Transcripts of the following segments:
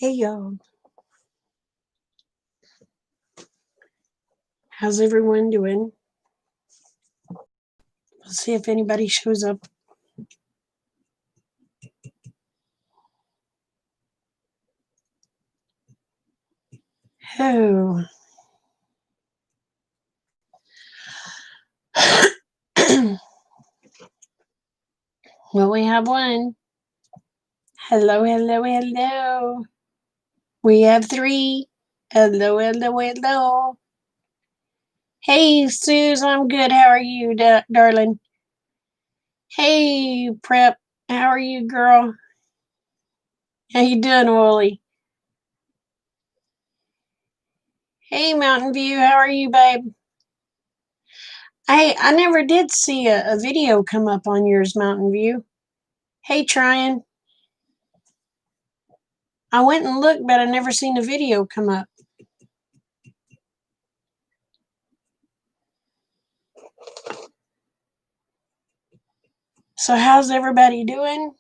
Hey y'all, how's everyone doing? Let's see if anybody shows up. Oh, well, we have one. Hello, hello, hello. We have three. Hello, hello, hello. Hey, Suze, I'm good. How are you, darling? Hey, Prep, how are you, girl? How you doing, Wooly? Hey, Mountain View, how are you, babe? I never did see a video come up on yours, Mountain View. Hey, Tryin'. I went and looked, but I never seen a video come up. So how's everybody doing?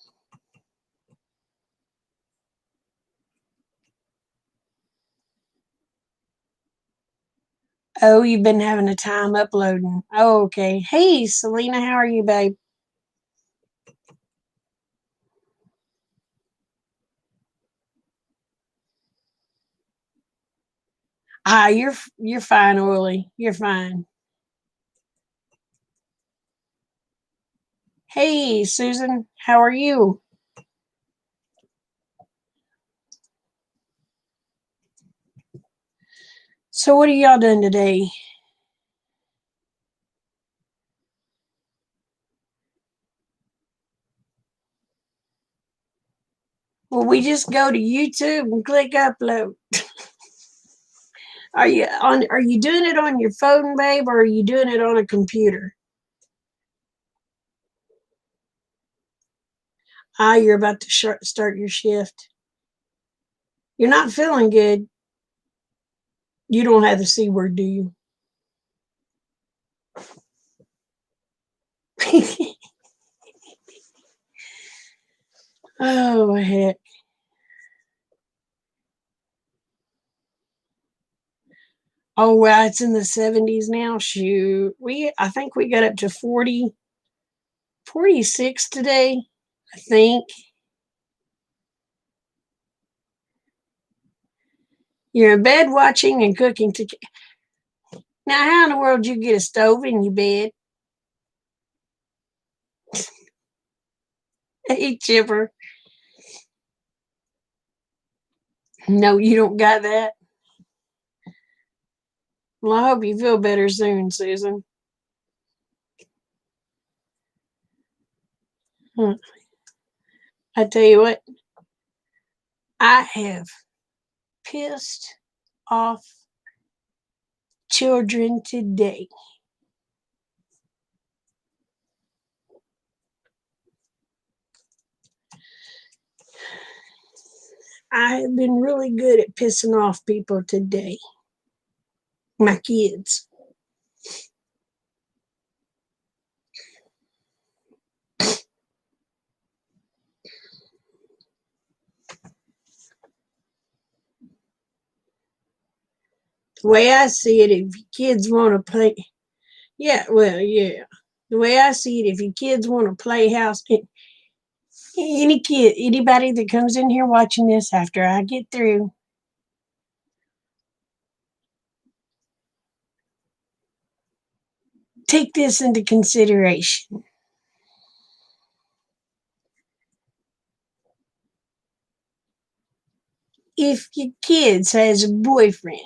Oh, you've been having a time uploading. Oh, okay. Hey, Selena, how are you, babe? You're fine, Orly. You're fine. Hey, Susan, how are you? So what are y'all doing today? Well, we just go to YouTube and click upload. Are you doing it on your phone, babe, or are you doing it on a computer? You're about to start your shift. You're not feeling good. You don't have the C word, do you? Oh, heck. Oh, well, it's in the 70s now. Shoot. I think we got up to 40, 46 today, I think. You're in bed watching and cooking. Now, how in the world did you get a stove in your bed? Hey, Chipper. No, you don't got that. Well, I hope you feel better soon, Susan. I tell you what, I have pissed off children today. I have been really good at pissing off people today. My kids. The way I see it, if kids want to play, yeah, well, yeah. The way I see it, if your kids want to play house, anybody that comes in here watching this after I get through, take this into consideration. If your kids has a boyfriend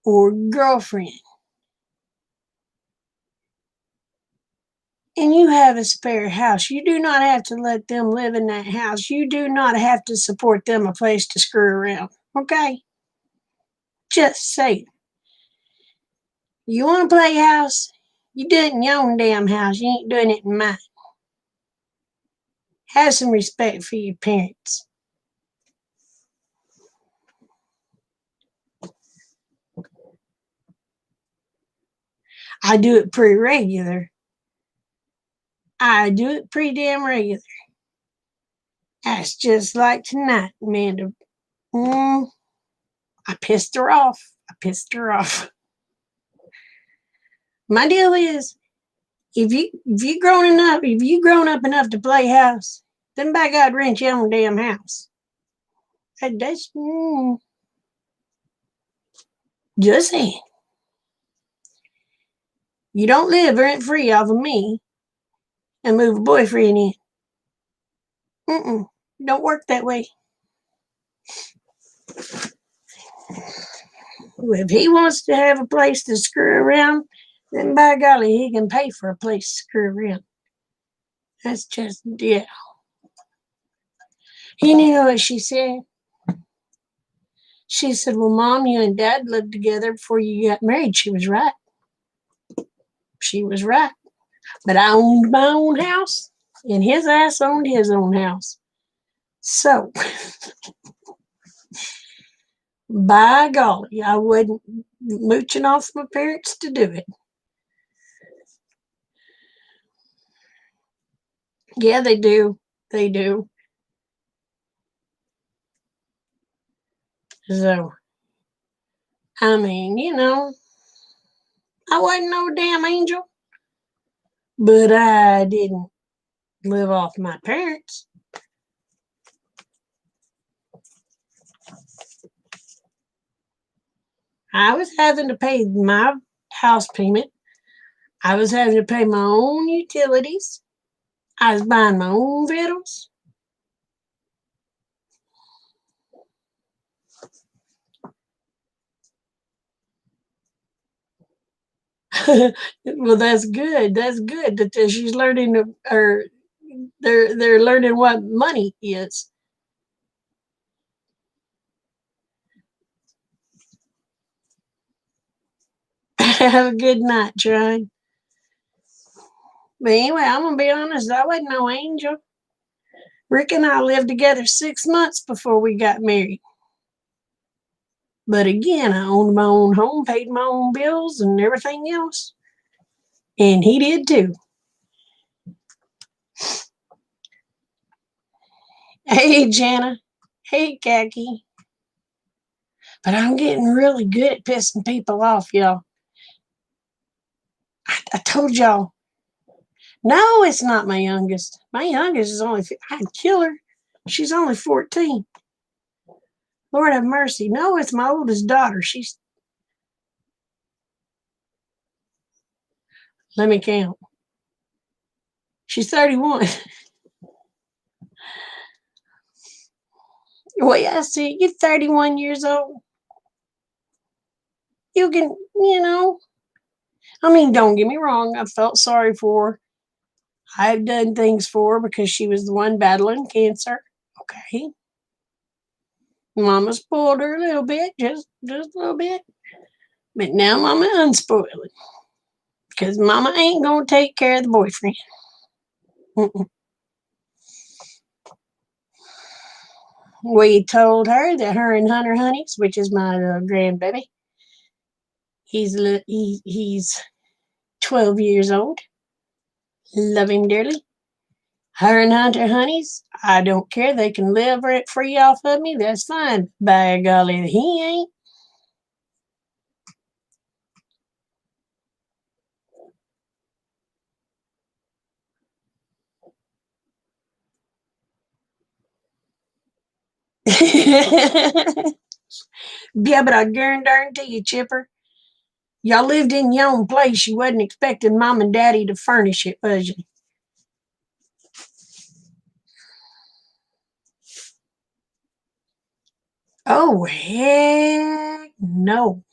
or girlfriend and you have a spare house, you do not have to let them live in that house. You do not have to support them a place to screw around. Okay? Just say, you want to play house? You do it in your own damn house. You ain't doing it in mine. Have some respect for your parents. I do it pretty regular. I do it pretty damn regular. That's just like tonight, Amanda. Mm, I pissed her off. I pissed her off. My deal is, if you grown up enough to play house, then by God, rent your own damn house. That's just saying. You don't live rent free off of me and move a boyfriend in. Don't work that way. If he wants to have a place to screw around, then by golly, he can pay for a place to screw around. That's just, yeah. You know what she said? She said, well, Mom, you and Dad lived together before you got married. She was right. She was right. But I owned my own house, and his ass owned his own house. So, by golly, I wasn't mooching off my parents to do it. Yeah, they do. They do. So, I mean, I wasn't no damn angel, but I didn't live off my parents. I was having to pay my house payment. I was having to pay my own utilities. I was buying my own victuals. Well, that's good. That's good that she's learning, or they're learning what money is. Have a good night, John. But anyway, I'm gonna be honest. I wasn't no angel. Rick and I lived together 6 months before we got married. But again, I owned my own home, paid my own bills, and everything else. And he did too. Hey, Jana. Hey, Khaki. But I'm getting really good at pissing people off, y'all. I told y'all. No, it's not my youngest. My youngest is only, I'd kill her. She's only 14. Lord have mercy. No, it's my oldest daughter. Let me count. She's 31. Well, yeah, see, you're 31 years old. You can, I mean, don't get me wrong. I felt sorry for her. I've done things for her because she was the one battling cancer. Okay. Mama spoiled her a little bit, just a little bit. But now Mama unspoiled it because Mama ain't going to take care of the boyfriend. Mm-mm. We told her that her and Hunter Honeys, which is my grandbaby, he's 12 years old. Love him dearly. Her and Hunter Honeys, I don't care. They can live rent free off of me. That's fine. By golly, he ain't. Yeah, but I guarantee you, Chipper, y'all lived in your own place. You wasn't expecting Mom and Daddy to furnish it, was you? Oh, heck no.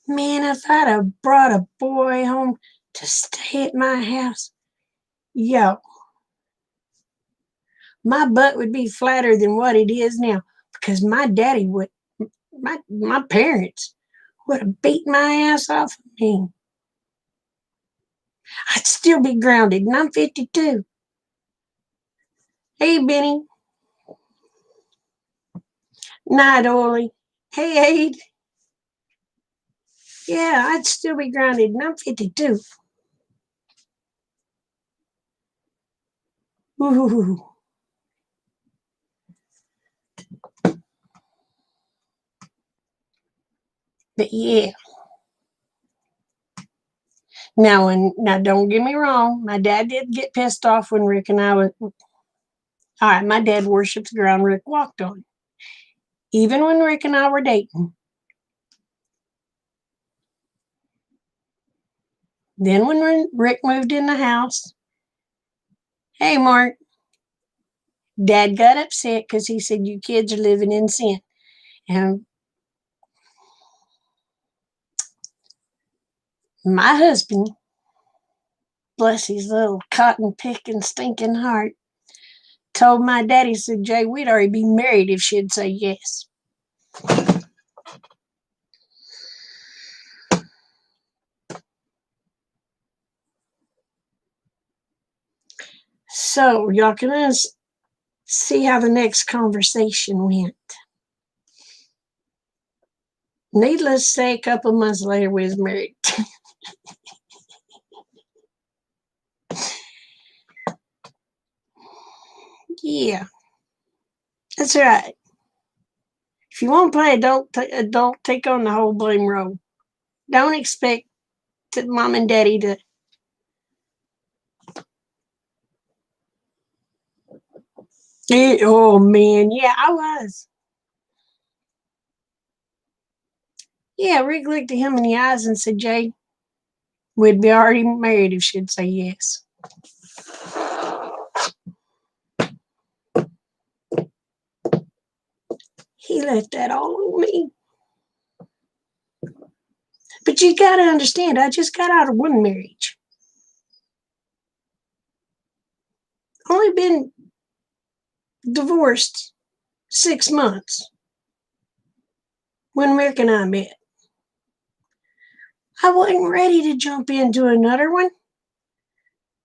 Man, if I'd have brought a boy home to stay at my house, yo, my butt would be flatter than what it is now because my parents would have beat my ass off of me. I'd still be grounded, and I'm 52. Hey, Benny. Night, Ollie. Hey, Aid. Yeah, I'd still be grounded, and I'm 52. Ooh. But yeah. Now don't get me wrong. My dad did get pissed off when Rick and I was. All right, my dad worships the ground Rick walked on. Even when Rick and I were dating. Then when Rick moved in the house, hey, Mark, Dad got upset because he said, you kids are living in sin. And my husband, bless his little cotton picking stinking heart, told my daddy, said, Jay, we'd already be married if she'd say yes. So y'all can see how the next conversation went. Needless to say, a couple months later, we was married. Yeah, that's right. If you want to play adult, take on the whole blame role. Don't expect mom and daddy to. Oh man, yeah, I was. Yeah, Rick looked at him in the eyes and said, Jay, we'd be already married if she'd say yes. He left that all on me. But you got to understand, I just got out of one marriage. Only been divorced 6 months when Rick and I met. I wasn't ready to jump into another one.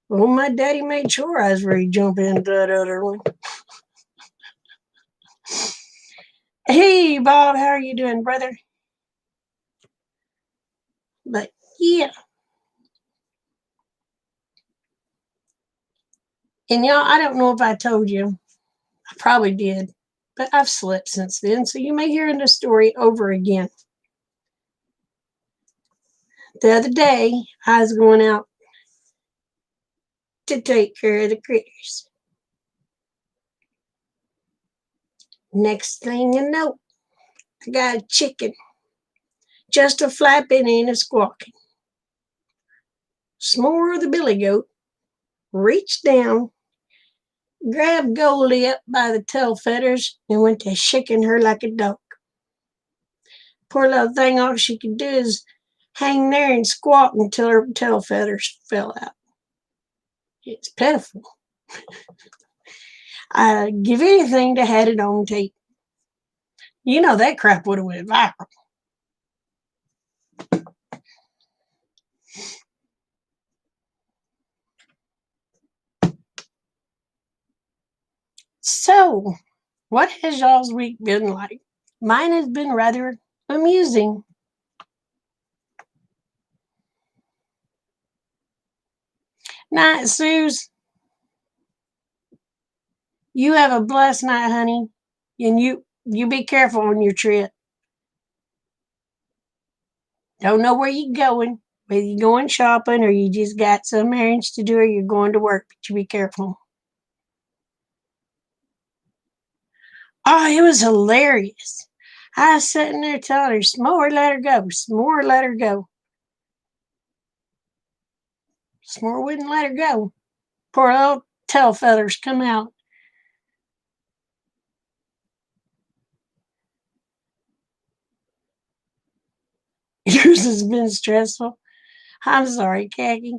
Well, my daddy made sure I was ready to jump into that other one. Hey, Bob, how are you doing, brother? But yeah. And y'all, I don't know if I told you. I probably did. But I've slept since then, so you may hear the story over again. The other day, I was going out to take care of the critters. Next thing you know, I got a chicken, just a flapping and a squawking. S'more the billy goat reached down, grabbed Goldie up by the tail feathers, and went to shaking her like a dog. Poor little thing, all she could do is hang there and squawk until her tail feathers fell out. It's pitiful. I'd give anything to have it on tape. You know that crap would have went viral. So, what has y'all's week been like? Mine has been rather amusing. Night, Suze. You have a blessed night, honey. And you be careful on your trip. Don't know where you're going, whether you're going shopping or you just got some errands to do or you're going to work, but you be careful. Oh, it was hilarious. I was sitting there telling her, S'more, let her go. S'more, let her go. S'more wouldn't let her go. Poor little tail feathers come out. Yours has been stressful. I'm sorry, Khaki.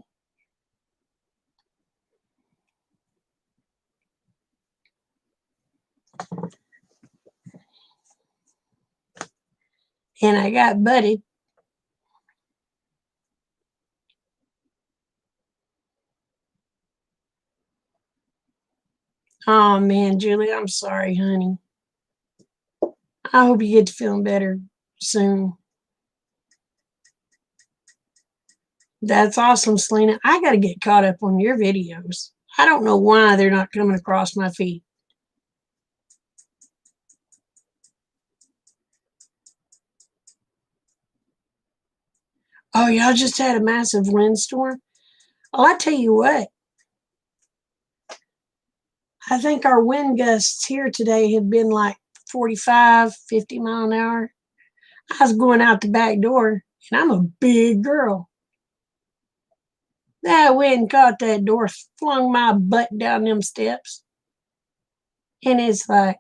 And I got butted. Oh man, Julie, I'm sorry, honey. I hope you get to feeling better soon. That's awesome, Selena. I got to get caught up on your videos. I don't know why they're not coming across my feed. Oh, y'all just had a massive windstorm? Oh, I tell you what, I think our wind gusts here today have been like 45, 50 mile an hour. I was going out the back door, and I'm a big girl. That wind caught that door, flung my butt down them steps. And it's like,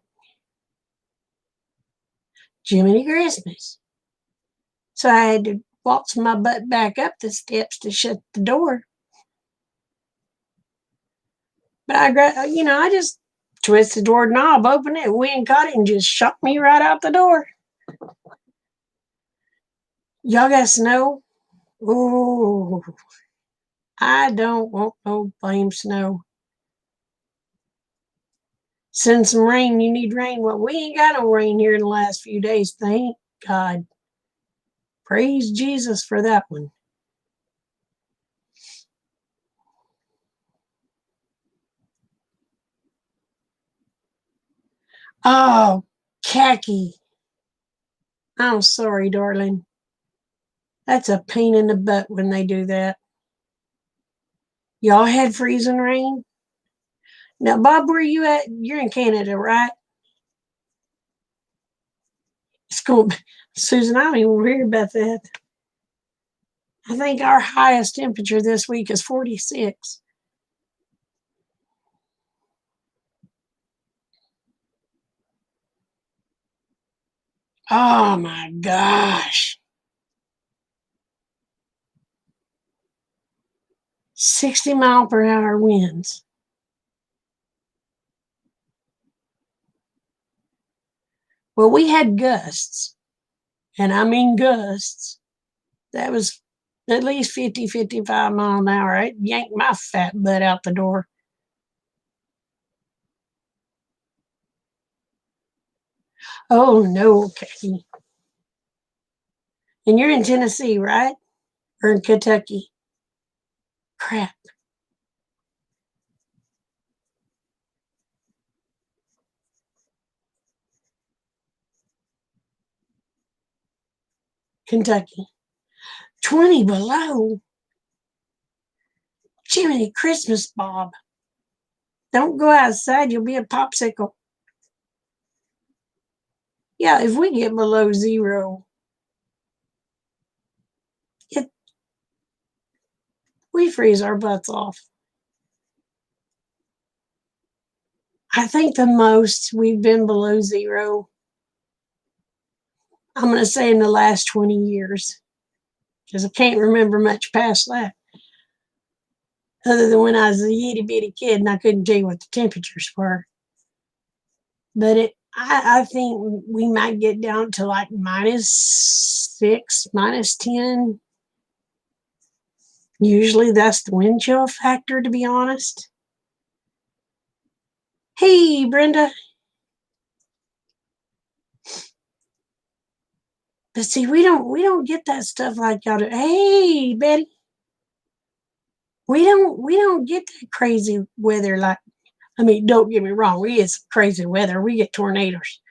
Jiminy Christmas. So I had to waltz my butt back up the steps to shut the door. But I just twisted the door knob, opened it, wind caught it, and just shot me right out the door. Y'all got snow? Ooh, I don't want no blame snow. Send some rain. You need rain. Well, we ain't got no rain here in the last few days. Thank God. Praise Jesus for that one. Oh, khaki. I'm sorry, darling. That's a pain in the butt when they do that. Y'all had freezing rain? Now, Bob, where you at? You're in Canada, right? It's going Susan, I don't even worry about that. I think our highest temperature this week is 46. Oh my gosh. 60-mile-per-hour winds. Well, we had gusts, and I mean gusts. That was at least 50, 55 mile an hour. It yanked my fat butt out the door. Oh no, Kathy. And you're in Tennessee, right? Or in Kentucky? Crap. Kentucky. 20 below. Jiminy Christmas, Bob. Don't go outside, you'll be a popsicle. Yeah, if we get below zero, it we freeze our butts off. I think the most we've been below zero, I'm going to say in the last 20 years, because I can't remember much past that, other than when I was a itty bitty kid and I couldn't tell you what the temperatures were. But I think we might get down to like -6, -10. Usually that's the wind chill factor, to be honest. Hey, Brenda. But see, we don't get that stuff like y'all do. Hey, Betty. We don't get that crazy weather like, I mean, don't get me wrong, we get some crazy weather. We get tornadoes.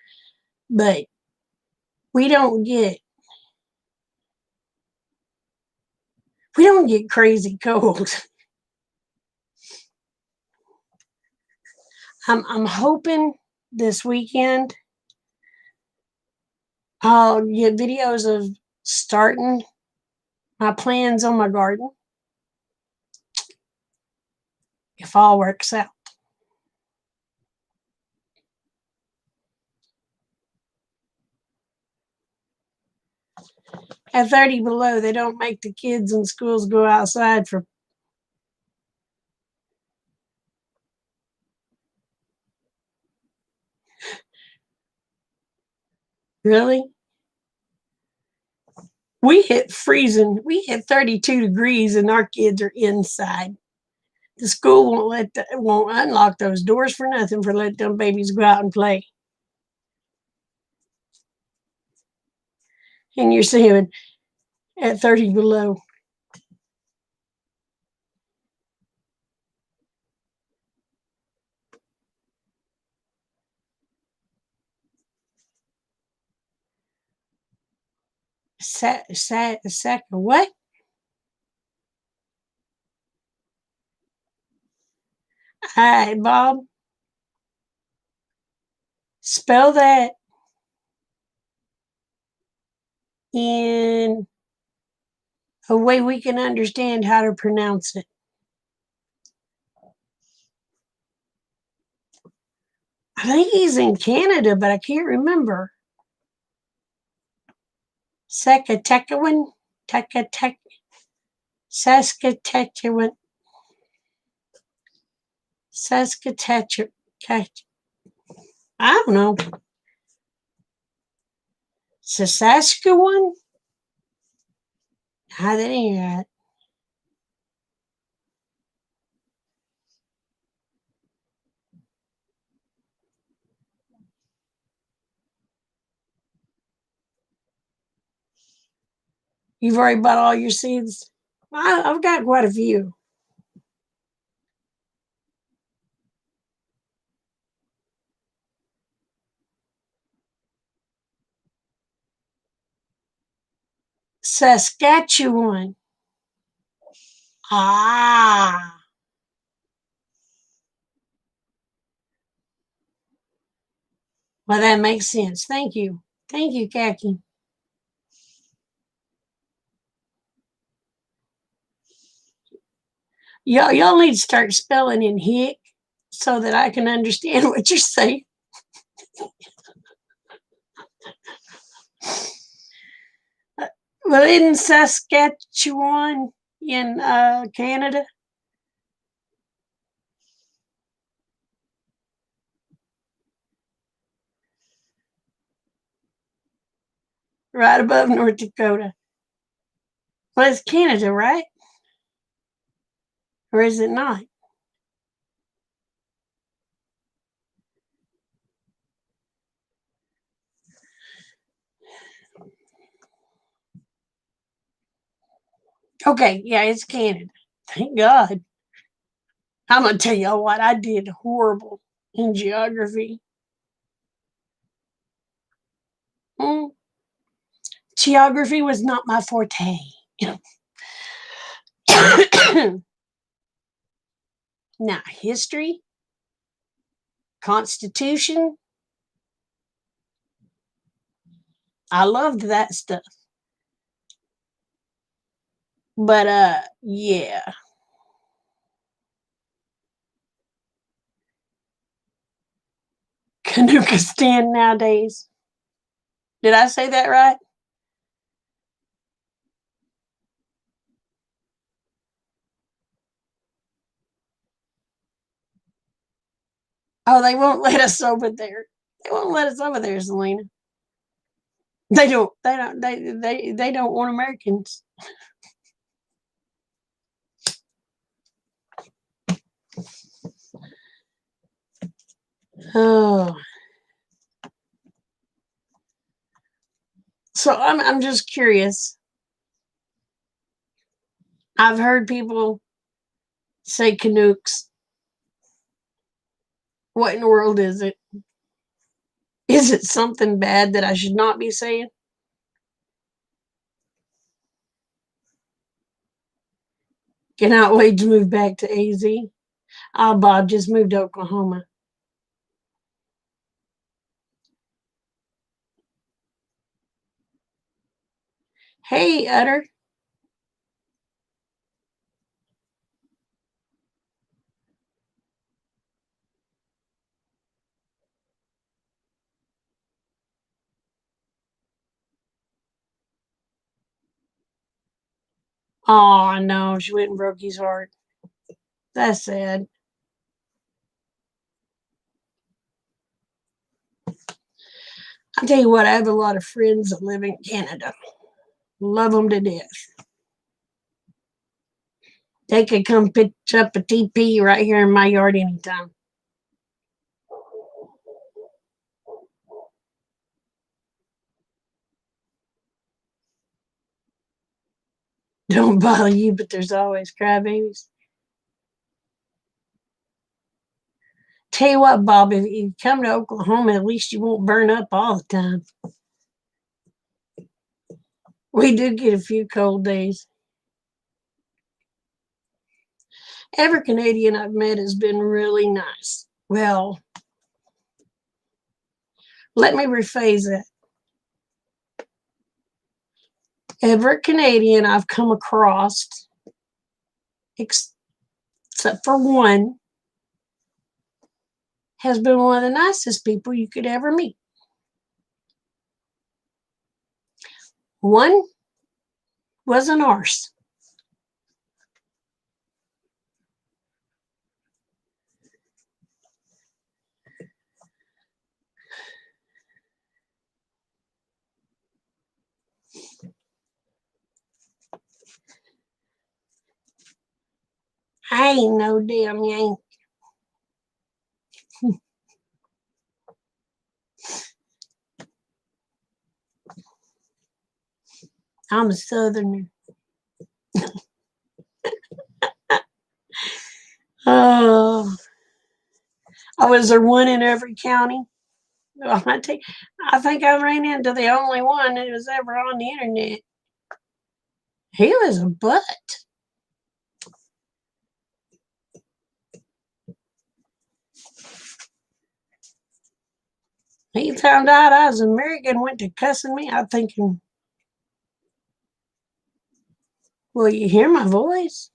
But we don't get we don't get crazy cold. I'm hoping this weekend I'll get videos of starting my plans on my garden if all works out. At 30 below, they don't make the kids in schools go outside for really. We hit 32 degrees and our kids are inside. The school won't unlock those doors for nothing for letting them babies go out and play. And you're saying at 30 below. Sack of what? Hi, Bob. Spell that in a way we can understand how to pronounce it. I think he's in Canada, but I can't remember. Saskatchewan? Saskatchewan. Saskatchewan. I don't know. Saskatchewan? That ain't right. You've already bought all your seeds? I've got quite a few. Saskatchewan. Ah. Well, that makes sense. Thank you. Thank you, Khaki. Y'all need to start spelling in hick so that I can understand what you're saying. Well, in Saskatchewan in Canada, right above North Dakota. Well, it's Canada, right? Or is it not? Okay, yeah, it's Canada. Thank God. I'm gonna tell y'all what, I did horrible in geography. Mm, Geography was not my forte. Now, history, Constitution, I loved that stuff. But yeah. Kanukistan nowadays. Did I say that right? Oh, they won't let us over there. They won't let us over there, Selena. They don't. They don't. They don't want Americans. Oh, so I'm just curious. I've heard people say Canucks. What in the world is it? Is it something bad that I should not be saying? Cannot wait to move back to AZ. Ah, Bob just moved to Oklahoma. Hey, Utter. Oh no, she went and broke his heart. That's sad. I'll tell you what, I have a lot of friends that live in Canada. Love them to death. They could come pitch up a TP right here in my yard anytime. Don't bother you, but there's always crybabies. Tell you what, Bob, if you come to Oklahoma, at least you won't burn up all the time. We do get a few cold days. Every Canadian I've met has been really nice. Well, let me rephrase that. Every Canadian I've come across, except for one, has been one of the nicest people you could ever meet. One was an arse. I ain't no damn Yankee. I'm a Southerner. Oh, was there one in every county? Well, I think I ran into the only one that was ever on the internet. He was a butt. He found out I was American, went to cussing me. I'm thinking, well, you hear my voice?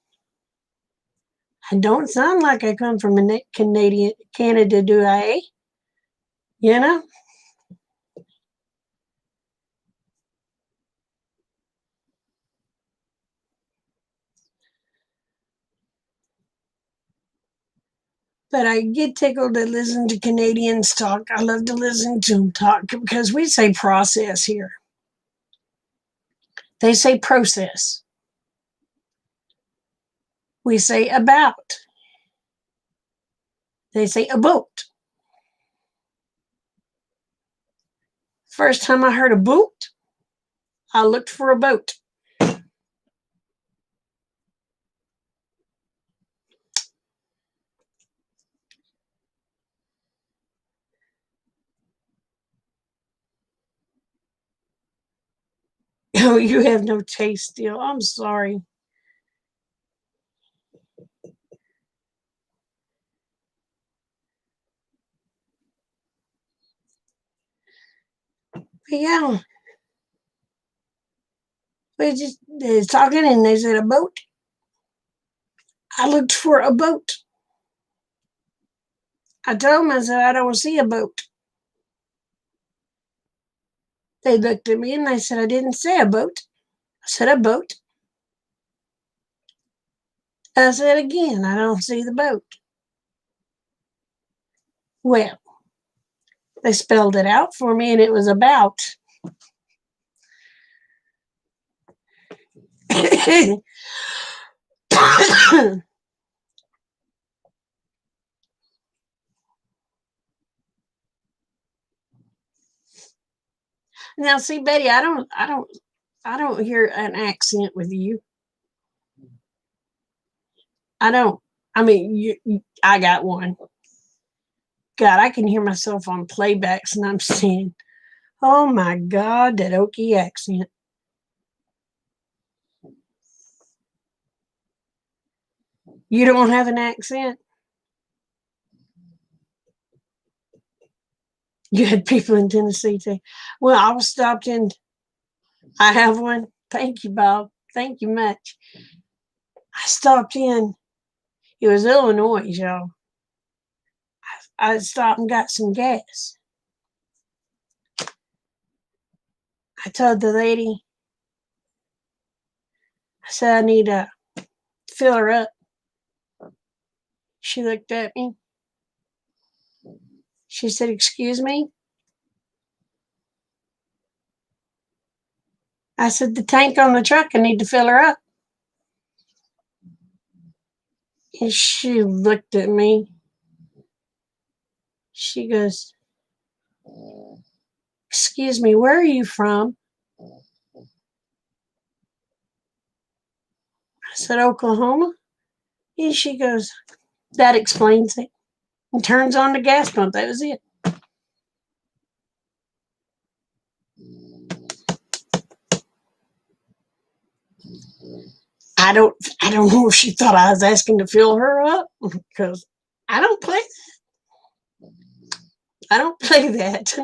I don't sound like I come from Canada, do I? You know? But I get tickled to listen to Canadians talk. I love to listen to them talk because we say process here. They say process. We say about. They say a boat. First time I heard a boat, I looked for a boat. Oh, you have no taste still. I'm sorry. But yeah, they was talking and they said a boat. I looked for a boat. I told them, I said, I don't see a boat. They looked at me and they said, I didn't say a boat. I said, a boat. I said again, I don't see the boat. Well, they spelled it out for me and it was about. Now, see, Betty, I don't hear an accent with you. I don't. I mean, I got one. God, I can hear myself on playbacks and I'm saying, oh my God, that Okie accent. You don't have an accent? You had people in Tennessee too. Well, I was stopped in. I have one. Thank you, Bob. Thank you much. I stopped in. It was Illinois, y'all. I stopped and got some gas. I told the lady, I said, I need to fill her up. She looked at me. She said, excuse me? I said, the tank on the truck, I need to fill her up. And she looked at me. She goes, excuse me, where are you from? I said, Oklahoma. And she goes, that explains it. And turns on the gas pump. That was it. I don't know if she thought I was asking to fill her up because I don't play I don't play that.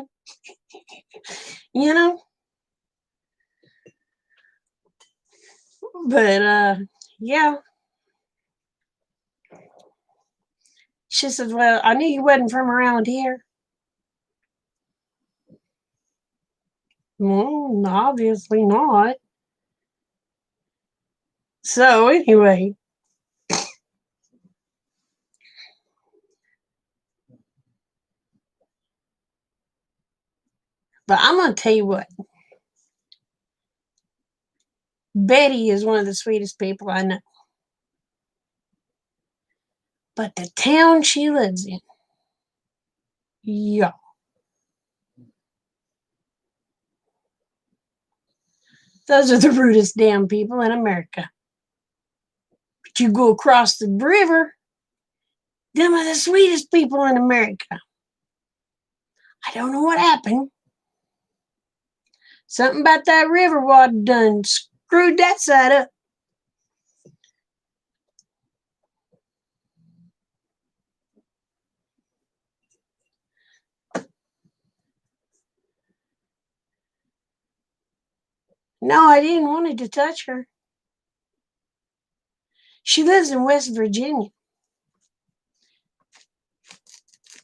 You know? But yeah. She said, "Well, I knew you wasn't from around here." Well, obviously not. So anyway, but I'm gonna tell you what. Betty is one of the sweetest people I know. But the town she lives in, yeah, those are the rudest damn people in America. But you go across the river, them are the sweetest people in America. I don't know what happened. Something about that river water done screwed that side up. No, I didn't want it to touch her. She lives in West Virginia.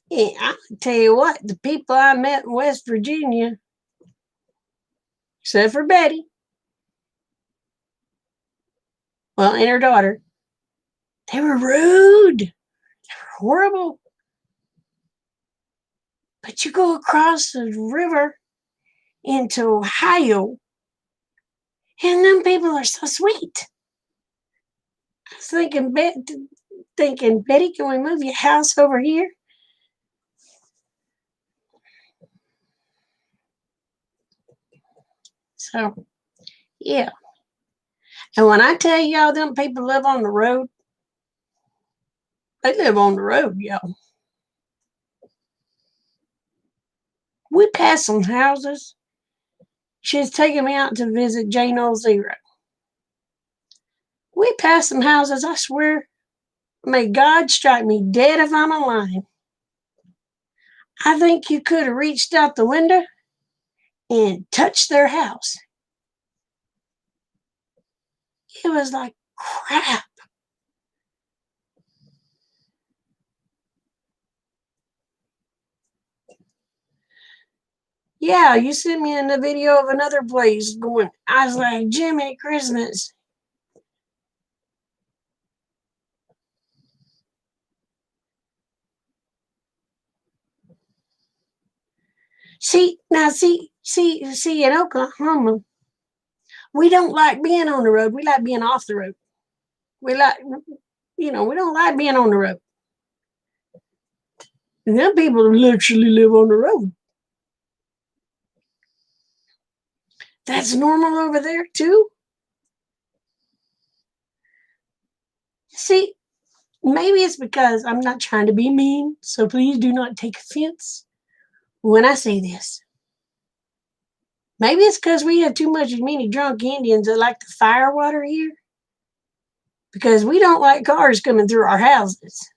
Yeah, I tell you what, the people I met in West Virginia, except for Betty, well, and her daughter, they were rude, horrible. But you go across the river into Ohio, and them people are so sweet. I was thinking, Betty, can we move your house over here? So, yeah. And when I tell y'all them people live on the road, they live on the road, y'all. We passed some houses. She's taking me out to visit Jane Old Zero. We passed some houses, I swear. May God strike me dead if I'm lying. I think you could have reached out the window and touched their house. It was like crap. Yeah, you sent me in the video of another place going. I was like, Jimmy Christmas. See, in Oklahoma, we don't like being on the road. We like being off the road. We like, we don't like being on the road. And them people literally live on the road. That's normal over there, too. See, maybe it's because I'm not trying to be mean, so please do not take offense when I say this. Maybe it's because we have too many drunk Indians that like the fire water here. Because we don't like cars coming through our houses.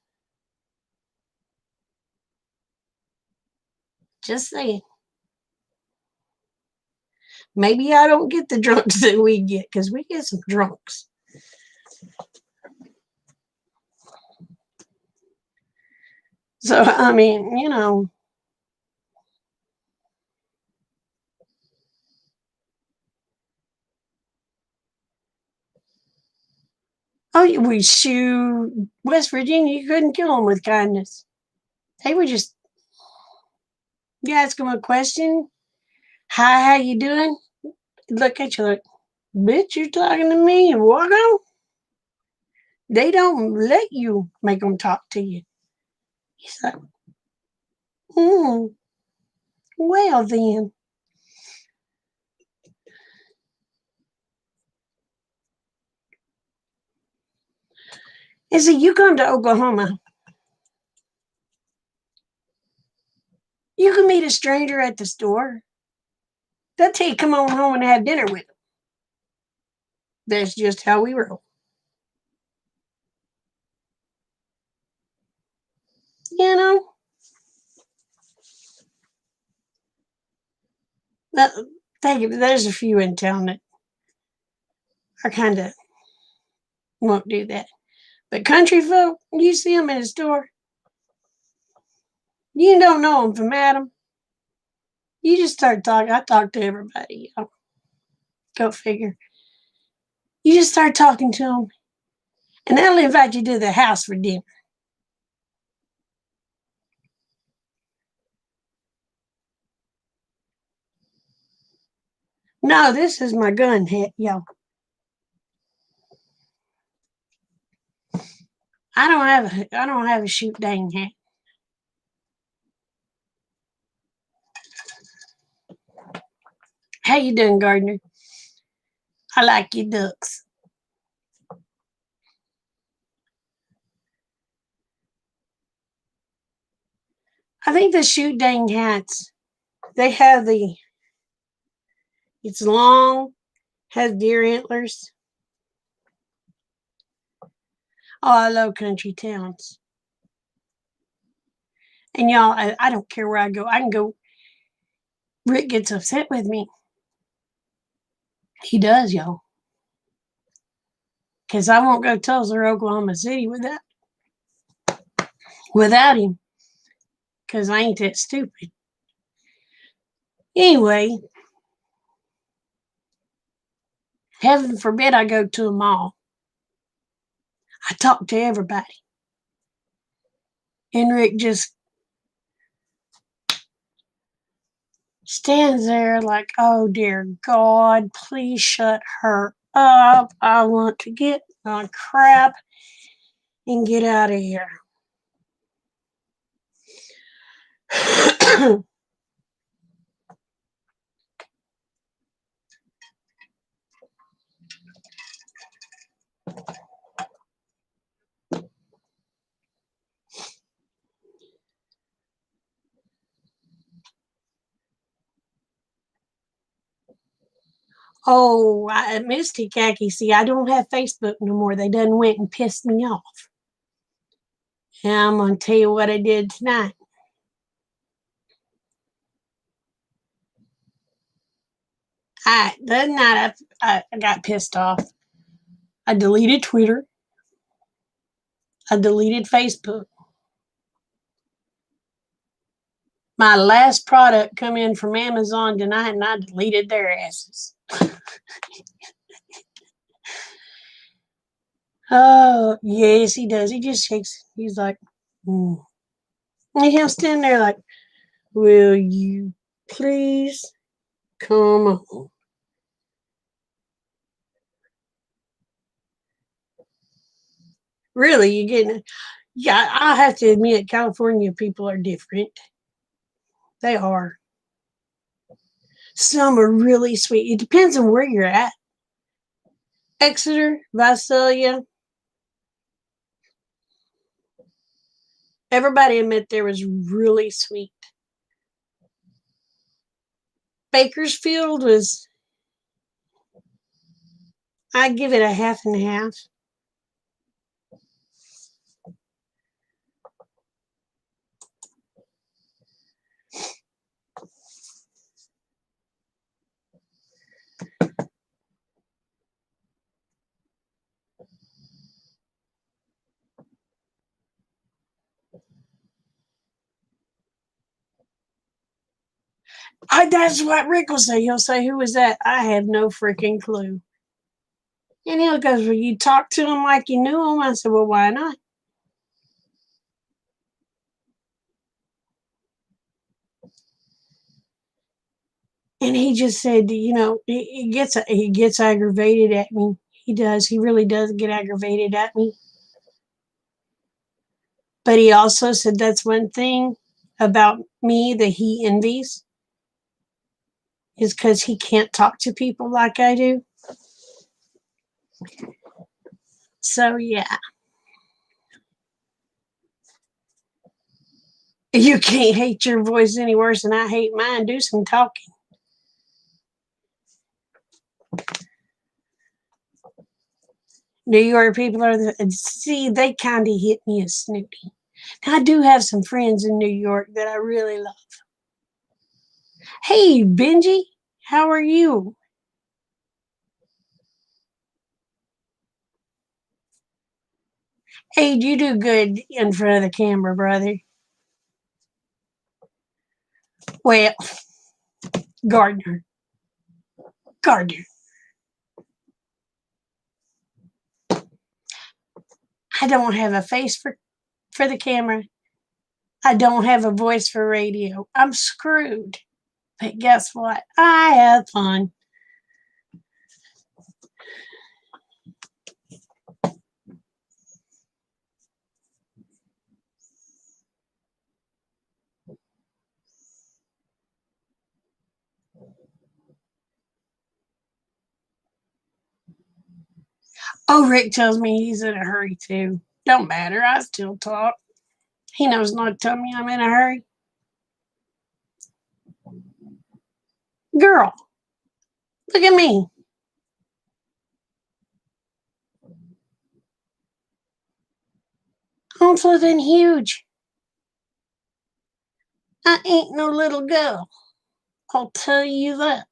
Just saying. Maybe I don't get the drunks that we get, because we get some drunks. So, I mean, oh, we shoot West Virginia, you couldn't kill them with kindness. They were just, you ask them a question, hi, how you doing? Look at you like, bitch, you talking to me and walk on? They don't let you make them talk to you. He's like, well then. And so you come to Oklahoma, you can meet a stranger at the store. They'll tell you, come on home and have dinner with them. That's just how we roll. There's a few in town that are kind of won't do that. But country folk, you see them in the store, you don't know them from Adam. You just start talking. I talk to everybody. Go figure. You just start talking to them, and they'll invite you to their house for dinner. No, this is my gun hat, y'all. I don't have a shoot dang hat. How you doing, Gardner? I like your ducks. I think the shoot dang hats, they have it's long, has deer antlers. Oh, I love country towns. And y'all, I don't care where I go. I can go. Rick gets upset with me. He does, y'all. Because I won't go Tulsa or Oklahoma City without him. Because I ain't that stupid. Anyway, heaven forbid I go to a mall. I talk to everybody. And Rick just stands there like, oh dear God, please shut her up. I want to get my crap and get out of here. Oh, Misty Khaki, see, I don't have Facebook no more. They done went and pissed me off. And I'm going to tell you what I did tonight. The night I got pissed off, I deleted Twitter. I deleted Facebook. My last product come in from Amazon tonight, and I deleted their asses. Oh, yes, he does. He just shakes. He's like, And he'll stand there like, will you please come home? Really, you getting it? Yeah, I have to admit, California people are different. They are. Some are really sweet. It depends on where you're at. Exeter, Visalia, everybody I met there was really sweet. Bakersfield was, I'd give it a half and half. That's what Rick will say. He'll say, who is that? I have no freaking clue. And he'll go, well, you talk to him like you knew him? I said, well, why not? And he just said, he gets aggravated at me. He does. He really does get aggravated at me. But he also said that's one thing about me that he envies is because he can't talk to people like I do. So, yeah. You can't hate your voice any worse than I hate mine. Do some talking. New York people they kind of hit me as snooty. Now, I do have some friends in New York that I really love. Hey, Benji. How are you? Hey, you do good in front of the camera, brother. Well, Gardner. Gardner. I don't have a face for the camera. I don't have a voice for radio. I'm screwed. But guess what? I had fun. Oh, Rick tells me he's in a hurry too. Don't matter. I still talk. He knows not to tell me I'm in a hurry. Girl, look at me. I'm flipping huge. I ain't no little girl. I'll tell you that.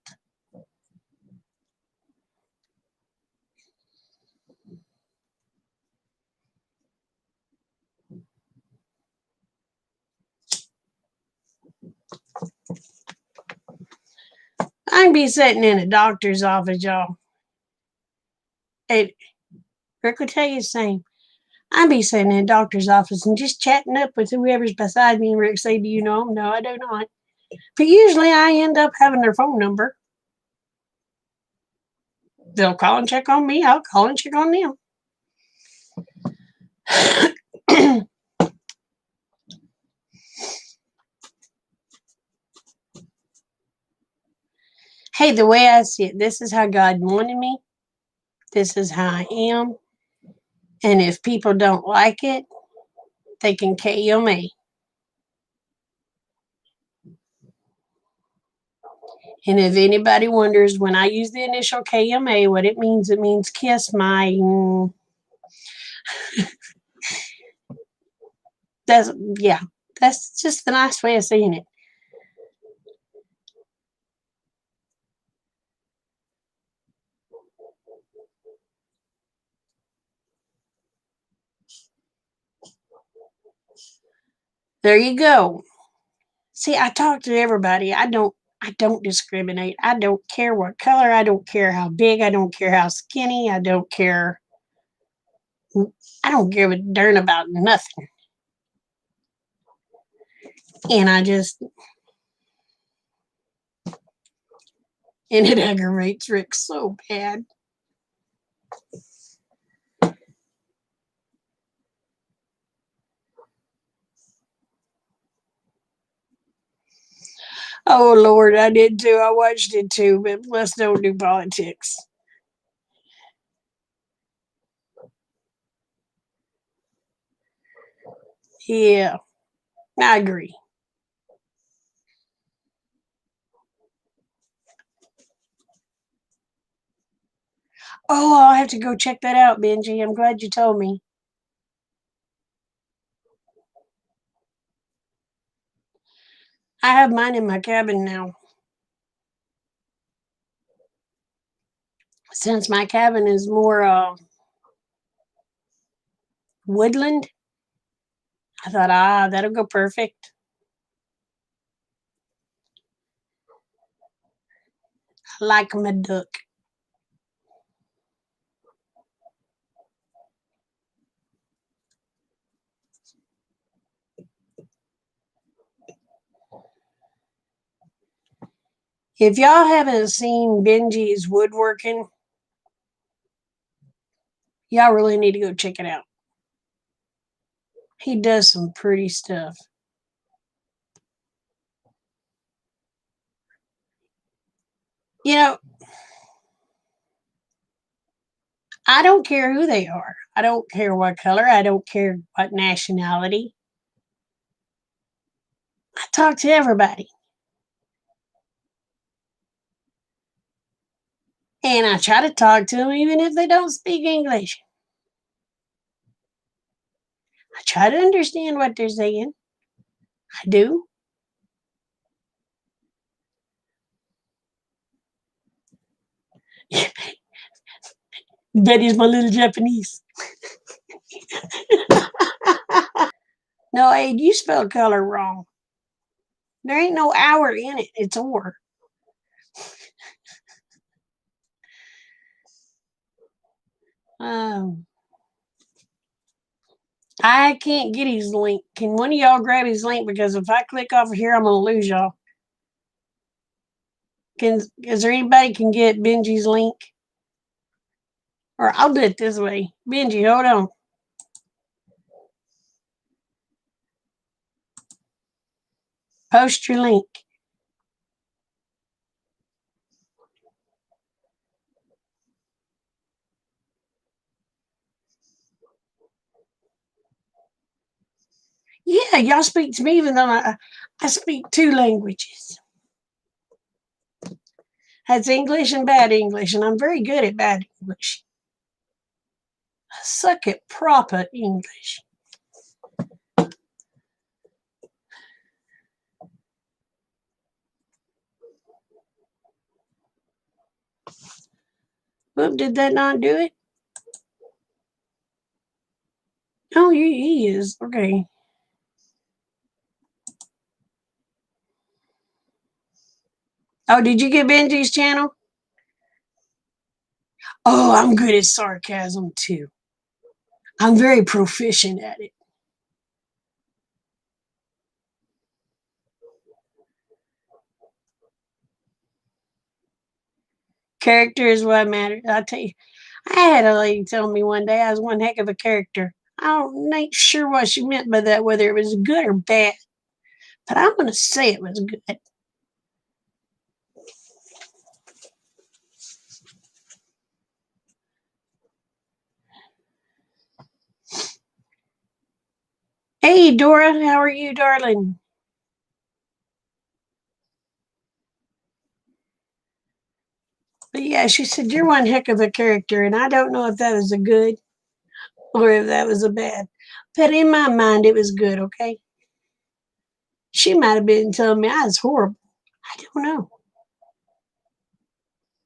I can be sitting in a doctor's office, y'all. Hey, Rick will tell you the same. I'd be sitting in a doctor's office and just chatting up with whoever's beside me, and Rick say, "Do you know him?" No, I do not. But usually I end up having their phone number. They'll call and check on me. I'll call and check on them. Hey, the way I see it, this is how God wanted me. This is how I am. And if people don't like it, they can KO me. And if anybody wonders when I use the initial KMA, what it means kiss my. That's, yeah, that's just the nice way of saying it. There you go. See, I talk to everybody. I don't discriminate. I don't care what color. I don't care how big. I don't care how skinny. I don't give a darn about nothing. And it aggravates Rick so bad. Oh Lord, I did too. I watched it too, but let's don't do politics. Yeah, I agree. Oh, I'll have to go check that out, Benji. I'm glad you told me. I have mine in my cabin now. Since my cabin is more woodland, I thought, that'll go perfect. I like my duck. If y'all haven't seen Benji's woodworking, y'all really need to go check it out. He does some pretty stuff. You know, I don't care who they are. I don't care what color. I don't care what nationality. I talk to everybody. And I try to talk to them even if they don't speak English. I try to understand what they're saying. I do. Betty's my little Japanese. No, Aid, you spelled color wrong. There ain't no hour in it. It's or. Um, I can't get his link. Can one of y'all grab his link? Because if I click off of here, I'm gonna lose y'all. Is there anybody can get Benji's link? Or I'll do it this way. Benji, hold on. Post your link. Yeah, y'all speak to me even though I speak two languages. That's English and bad English, and I'm very good at bad English. I suck at proper English. Whoop, did that not do it? Oh, he is. Okay. Oh, did you get Benji's channel? Oh, I'm good at sarcasm too. I'm very proficient at it. Character is what matters. I tell you, I had a lady tell me one day I was one heck of a character. Ain't sure what she meant by that, whether it was good or bad, but I'm going to say it was good. Hey, Dora, how are you, darling? But yeah, she said, you're one heck of a character, and I don't know if that was a good or if that was a bad. But in my mind, it was good, okay? She might have been telling me I was horrible. I don't know.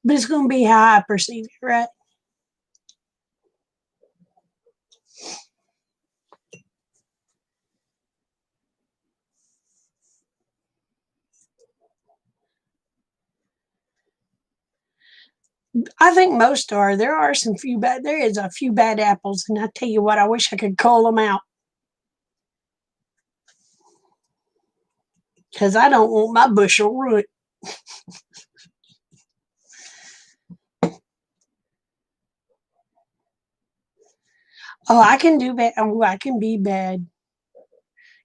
But it's going to be how I perceive it, right? I think most are. There is a few bad apples, and I tell you what, I wish I could call them out. Because I don't want my bushel ruined. Oh, I can do bad. Oh, I can be bad.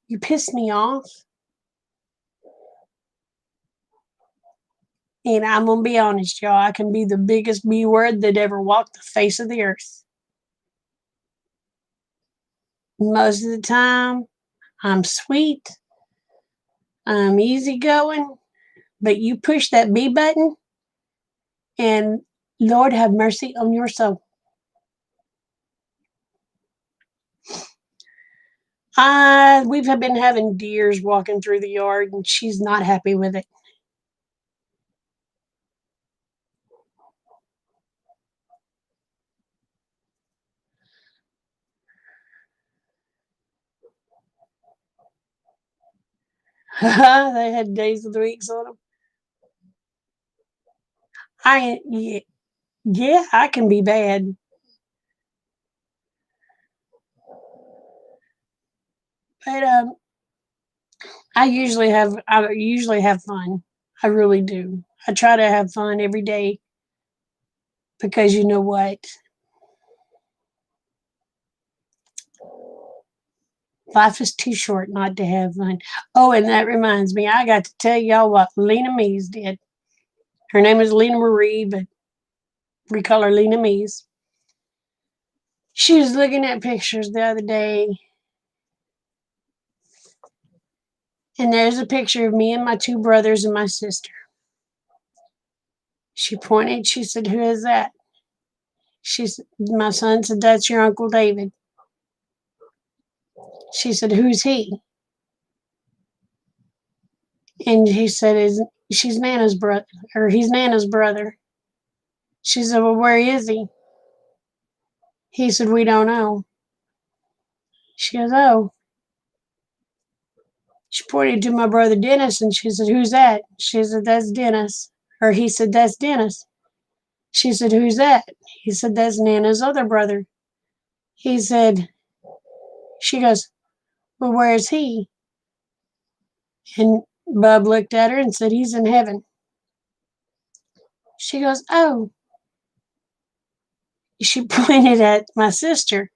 You piss me off. And I'm going to be honest, y'all. I can be the biggest B word that ever walked the face of the earth. Most of the time, I'm sweet. I'm easygoing. But you push that B button, and Lord have mercy on your soul. We've been having deers walking through the yard, and she's not happy with it. They had days of the weeks on them. Yeah, yeah, I can be bad, but I usually have fun. I really do. I try to have fun every day because you know what? Life is too short not to have fun. Oh, and that reminds me, I got to tell y'all what Lena Mees did. Her name is Lena Marie, but we call her Lena Mees. She was looking at pictures the other day, and there's a picture of me and my two brothers and my sister. She pointed, she said, who is that? My son said, that's your Uncle David. She said, who's he? And he said, she's Nana's brother, or he's Nana's brother. She said, well, where is he? He said, we don't know. She goes, oh. She pointed to my brother Dennis and she said, who's that? She said, that's Dennis. Or he said, that's Dennis. She said, who's that? He said, that's Nana's other brother. He said, she goes, well, where's he? And Bub looked at her and said, he's in heaven. She goes, oh. She pointed at my sister.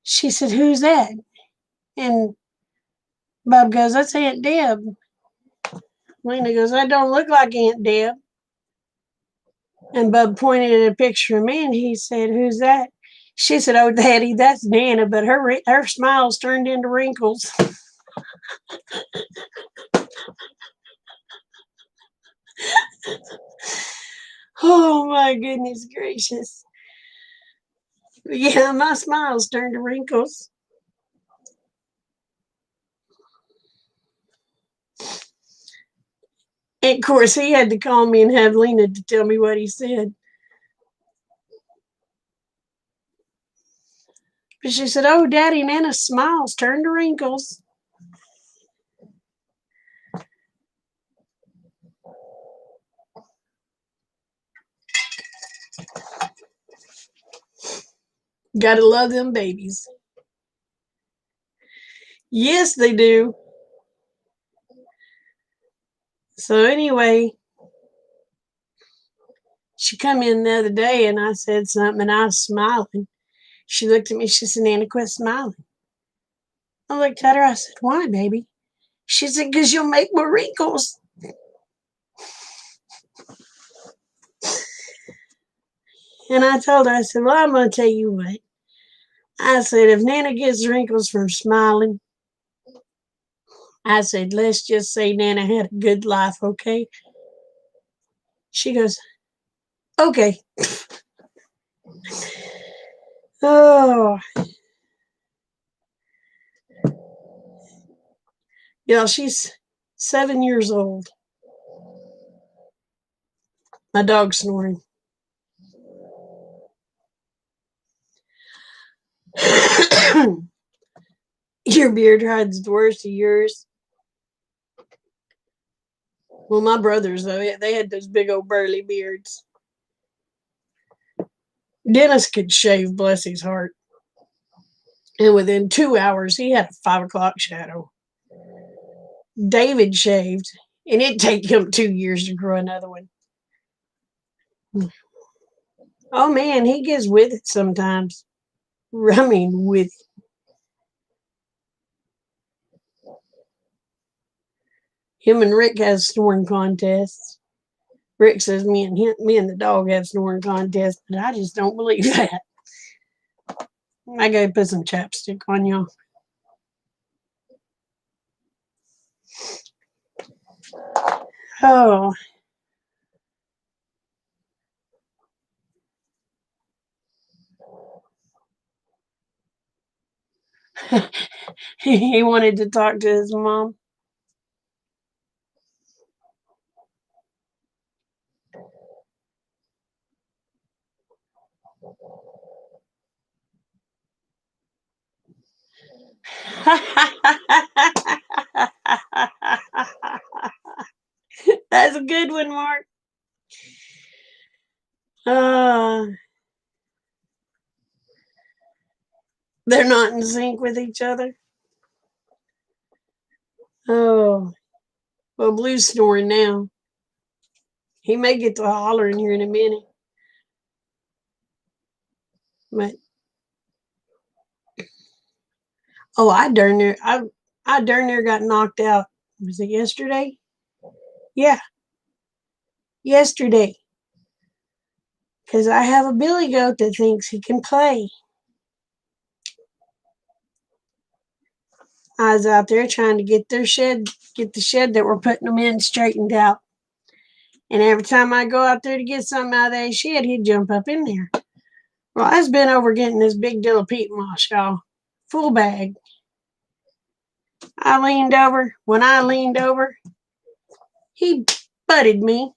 She said, who's that? And Bub goes, that's Aunt Deb. Lena goes, that don't look like Aunt Deb. And Bub pointed at a picture of me and he said, who's that? She said, oh, Daddy, that's Nana, but her smile's turned into wrinkles. Oh, my goodness gracious. Yeah, my smile's turned to wrinkles. And of course, he had to call me and have Lena to tell me what he said. But she said, oh, Daddy, Nana's smile's turned to wrinkles. Gotta love them babies. Yes, they do. So anyway, she come in the other day and I said something and I was smiling. She looked at me, she said, Nana, quit smiling. I looked at her, I said, why, baby? She said, because you'll make more wrinkles. And I told her, I said, well, I'm going to tell you what. I said, if Nana gets wrinkles from smiling, I said, let's just say Nana had a good life, okay? She goes, okay. Oh. Yeah, she's 7 years old. My dog's snoring. Your beard hides the worst of yours. Well, my brothers, though, they had those big old burly beards. Dennis could shave, bless his heart. And within 2 hours, he had a 5 o'clock shadow. David shaved, and it'd take him 2 years to grow another one. Oh, man, he gets with it sometimes. I mean, with it. Him and Rick has snoring contests. Rick says me and the dog have snoring contests, but I just don't believe that. I gotta put some chapstick on y'all. Oh. He wanted to talk to his mom. That's a good one, Mark. They're not in sync with each other. Oh, well, Blue's snoring now. He may get to hollering here in a minute. But oh, I darn near got knocked out. Was it yesterday? Yeah, yesterday. Because I have a billy goat that thinks he can play. I was out there trying to get the shed that we're putting them in straightened out. And every time I go out there to get something out of that shed, he'd jump up in there. Well, I was bent over getting this big deal of peat moss, y'all. Full bag. I leaned over. When I leaned over, he butted me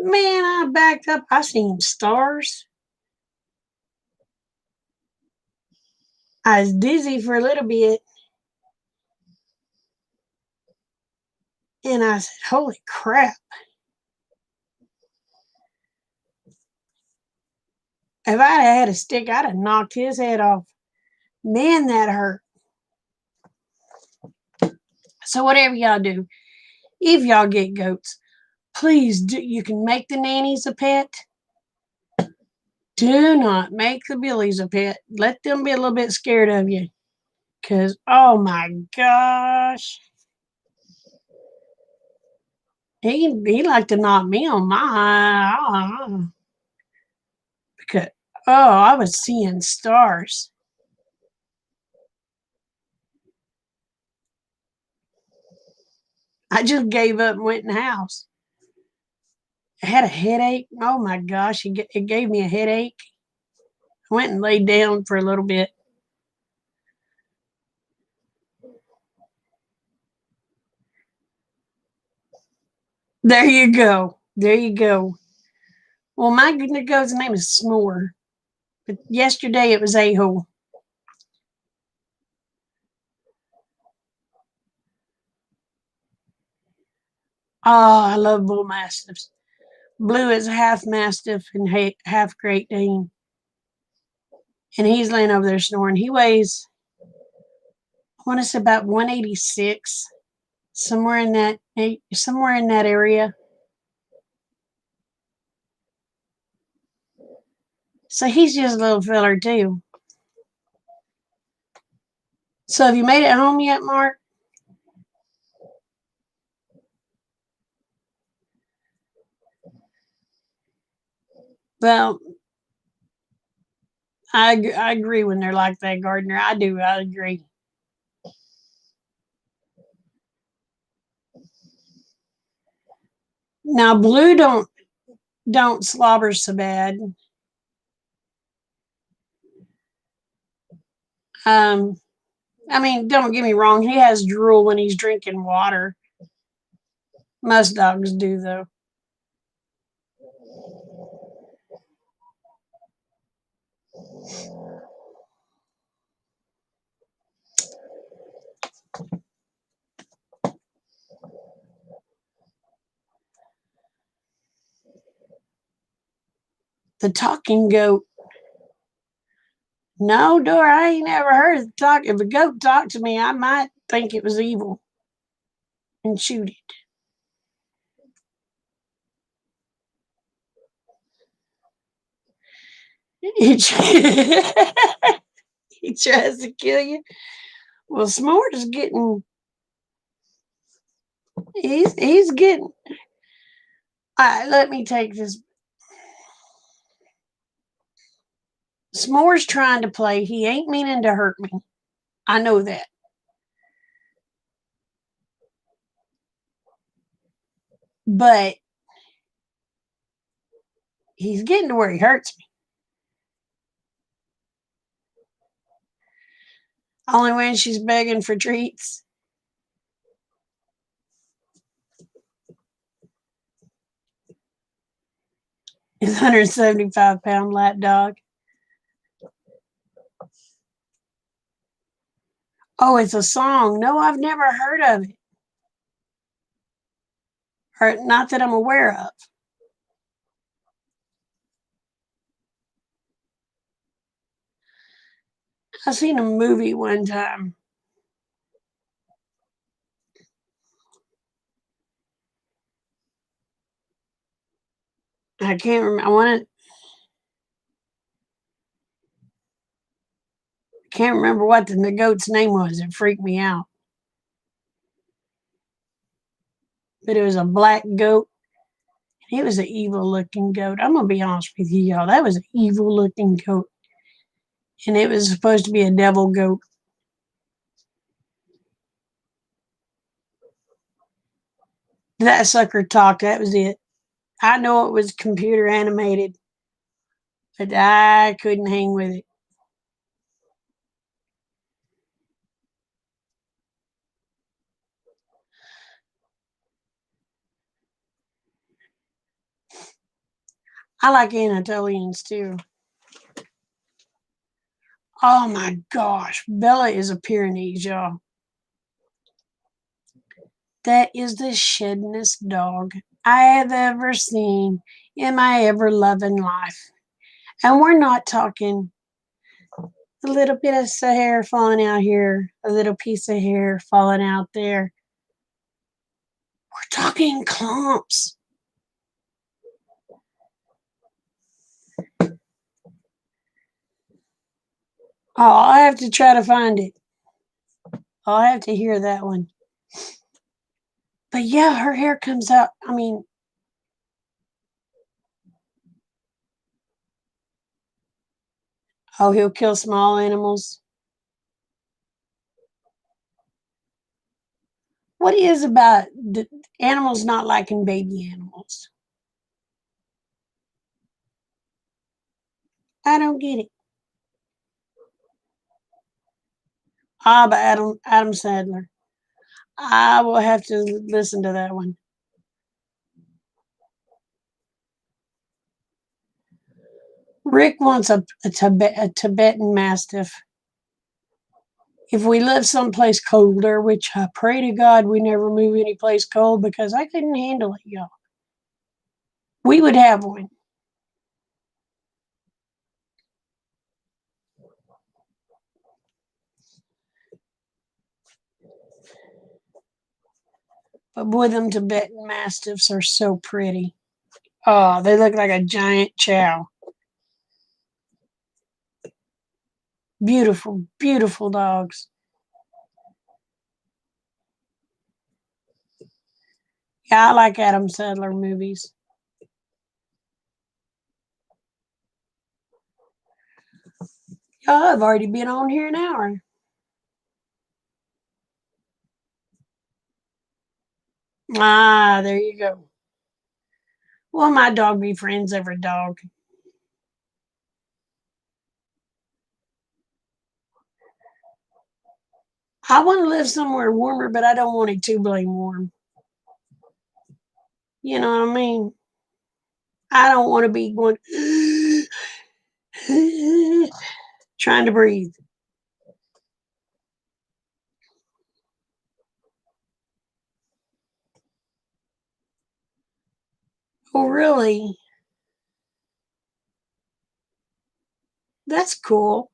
Man, I backed up. I seen stars. I was dizzy for a little bit, and I said, "Holy crap! If I'd had a stick, I'd have knocked his head off." Man, that hurt. So whatever y'all do, if y'all get goats, please do. You can make the nannies a pet. Do not make the billies a pet. Let them be a little bit scared of you. Because, oh my gosh, he liked to knock me on my. Because, oh, I was seeing stars. I just gave up and went in the house. I had a headache. Oh my gosh, it gave me a headache. I went and laid down for a little bit. There you go. There you go. Well, my goat's name is Snore. But yesterday it was A-Hole. Oh, I love bull mastiffs. Blue is half mastiff and half Great Dane. And he's laying over there snoring. He weighs, I want to say about 186, somewhere in that area. So he's just a little feller too. So have you made it home yet, Mark? Well, I agree when they're like that, Gardner. I do. I agree. Now Blue don't slobber so bad. Um, I mean, don't get me wrong. He has drool when he's drinking water. Most dogs do, though. The talking goat. No, Dora, I ain't never heard of the talk. If a goat talked to me, I might think it was evil and shoot it. He tries to kill you. Well, S'mores is getting. He's getting. Let me take this. S'mores trying to play. He ain't meaning to hurt me. I know that. But he's getting to where he hurts me. Only when she's begging for treats. His 175-pound lap dog. Oh, it's a song. No, I've never heard of it. Or not that I'm aware of. I seen a movie one time. I can't remember. Can't remember what the goat's name was. It freaked me out. But it was a black goat. It was an evil looking goat. I'm gonna be honest with you, y'all. That was an evil looking goat. And it was supposed to be a devil goat. That sucker talked. That was it. I know it was computer animated, but I couldn't hang with it. I like Anatolians too. Oh my gosh, Bella is a Pyrenees, y'all. That is the shednest dog I have ever seen in my ever loving life. And we're not talking a little bit of hair falling out here, a little piece of hair falling out there. We're talking clumps. Oh, I have to try to find it. I'll have to hear that one. But yeah, her hair comes out. I mean, oh, he'll kill small animals. What is about the animals not liking baby animals? I don't get it. Ah, but Adam Sandler. I will have to listen to that one. Rick wants a Tibetan Mastiff. If we live someplace colder, which I pray to God we never move any place cold because I couldn't handle it, y'all. We would have one. But boy, them Tibetan Mastiffs are so pretty. Oh, they look like a giant chow. Beautiful, beautiful dogs. Yeah, I like Adam Sandler movies. Oh, I've already been on here an hour. Ah, there you go. Well, my dog befriends every dog. I want to live somewhere warmer, but I don't want it too blame warm. You know what I mean? I don't want to be going trying to breathe. Oh, really? That's cool.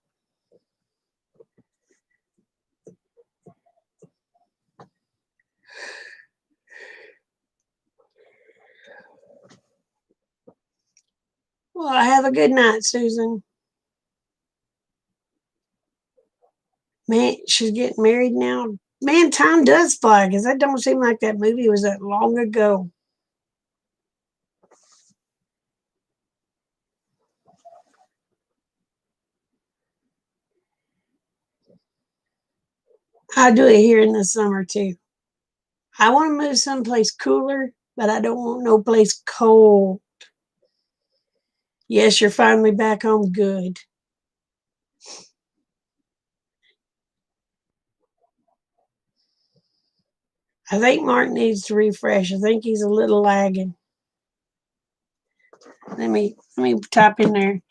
Well, have a good night, Susan. Man, she's getting married now. Man, time does fly because that don't seem like that movie was that long ago. I do it here in the summer too. I want to move someplace cooler, but I don't want no place cold. Yes, you're finally back home. Good. I think Mark needs to refresh. I think he's a little lagging. Let me type in there.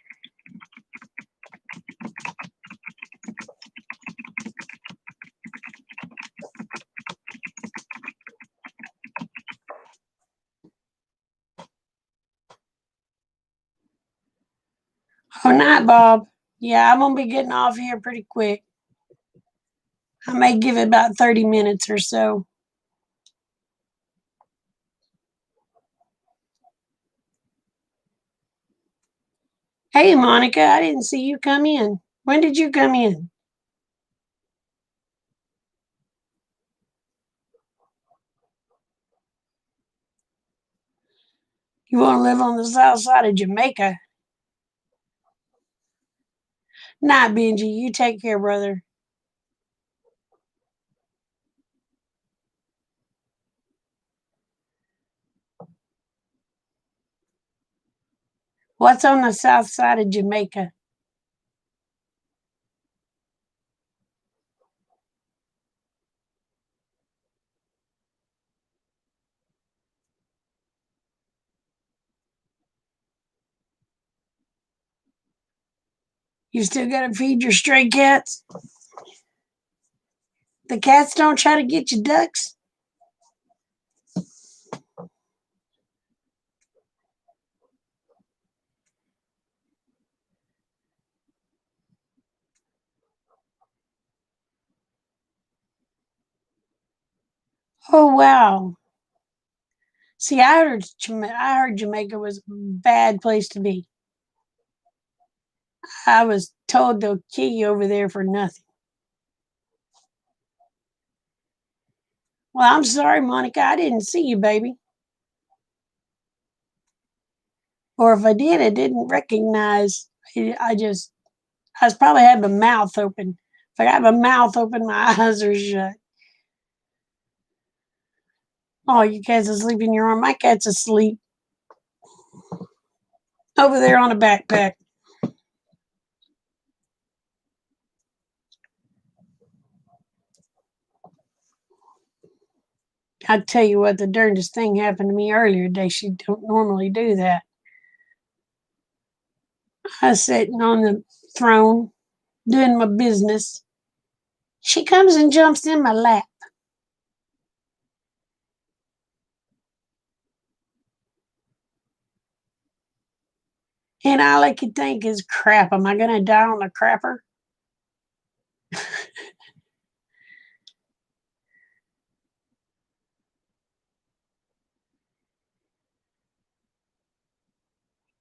Oh, night, Bob. Yeah, I'm gonna be getting off here pretty quick. I may give it about 30 minutes or so. Hey, Monica, I didn't see you come in. When did you come in? You want to live on the south side of Jamaica? Nah, Benji, you take care, brother. What's on the south side of Jamaica? You still gotta feed your stray cats? The cats don't try to get your ducks? Oh, wow. See, I heard Jamaica was a bad place to be. I was told they'll kill you over there for nothing. Well, I'm sorry, Monica. I didn't see you, baby. Or if I did, I didn't recognize. I was probably had my mouth open. If I got my mouth open, my eyes are shut. Oh, you cats asleep in your arm. My cat's asleep over there on a backpack. I tell you what, the darndest thing happened to me earlier today. She don't normally do that. I was sitting on the throne doing my business. She comes and jumps in my lap. And all I could think is, crap, am I going to die on the crapper?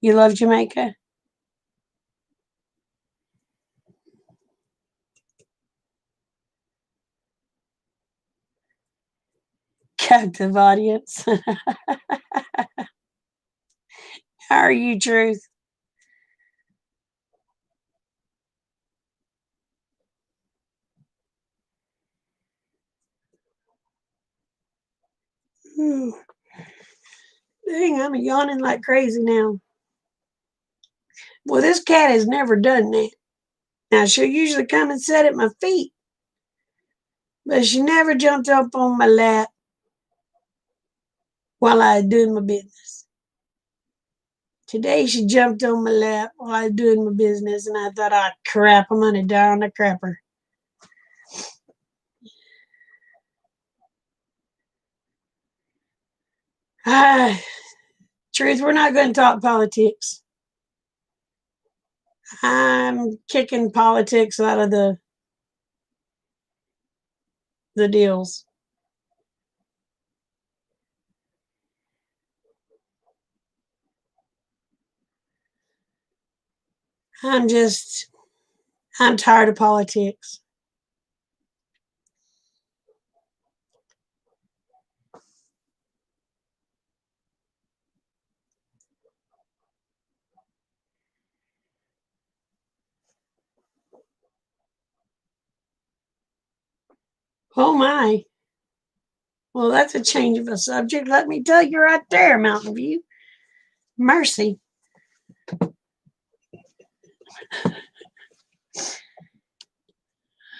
You love Jamaica? Captive audience. How are you, Truth? Ooh, dang, I'm yawning like crazy now. Well, this cat has never done that. Now, she'll usually come and sit at my feet, but she never jumped up on my lap while I was doing my business. Today, she jumped on my lap while I was doing my business, and I thought, oh, crap, I'm going to die on the crapper. Ah, Truth, we're not going to talk politics. I'm kicking politics out of the deals. I'm just, I'm tired of politics. Oh my. Well, that's a change of a subject. Let me tell you right there, Mountain View. Mercy.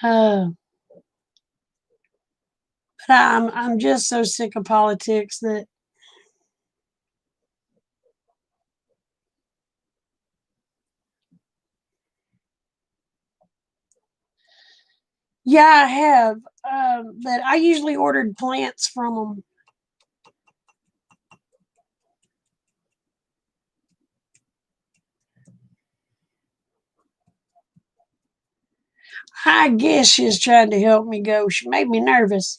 Uh, but I'm just so sick of politics that yeah, I have. But I usually ordered plants from them. I guess she's trying to help me go. She made me nervous.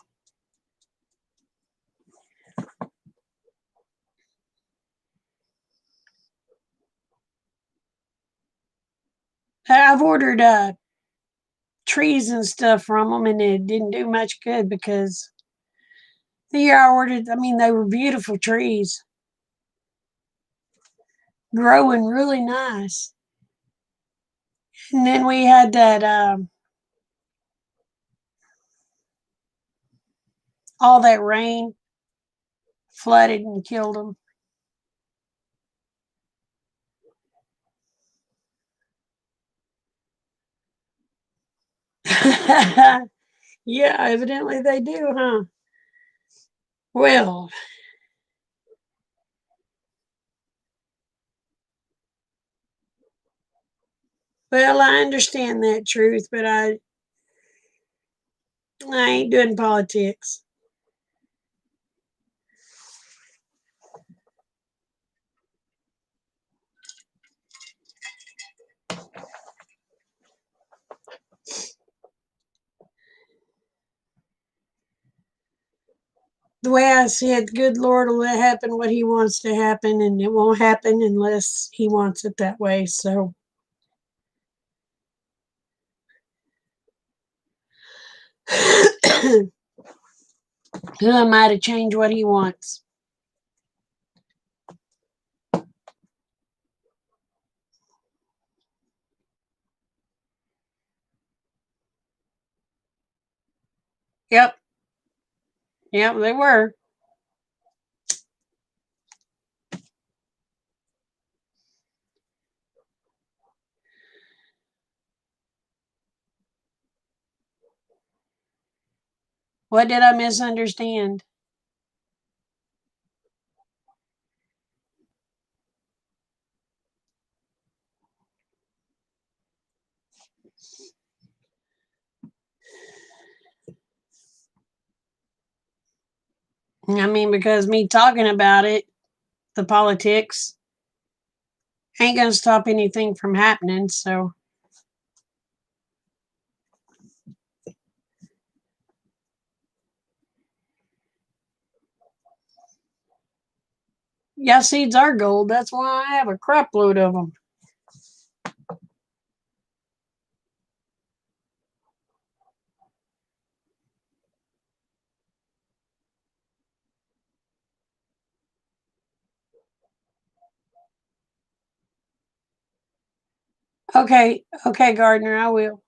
I've ordered trees and stuff from them, and it didn't do much good because the year I ordered, I mean, they were beautiful trees, growing really nice. And then we had that all that rain flooded and killed them. Yeah, evidently they do, huh? Well, Well, I understand that truth, but I ain't doing politics. The way I see it, good Lord will let happen what He wants to happen, and it won't happen unless He wants it that way. So, who am I to change what He wants? Yep, yep, they were. What did I misunderstand? I mean, because me talking about it, the politics, ain't going to stop anything from happening. So, yeah, seeds are gold. That's why I have a crap load of them. Okay, okay, Gardner, I will.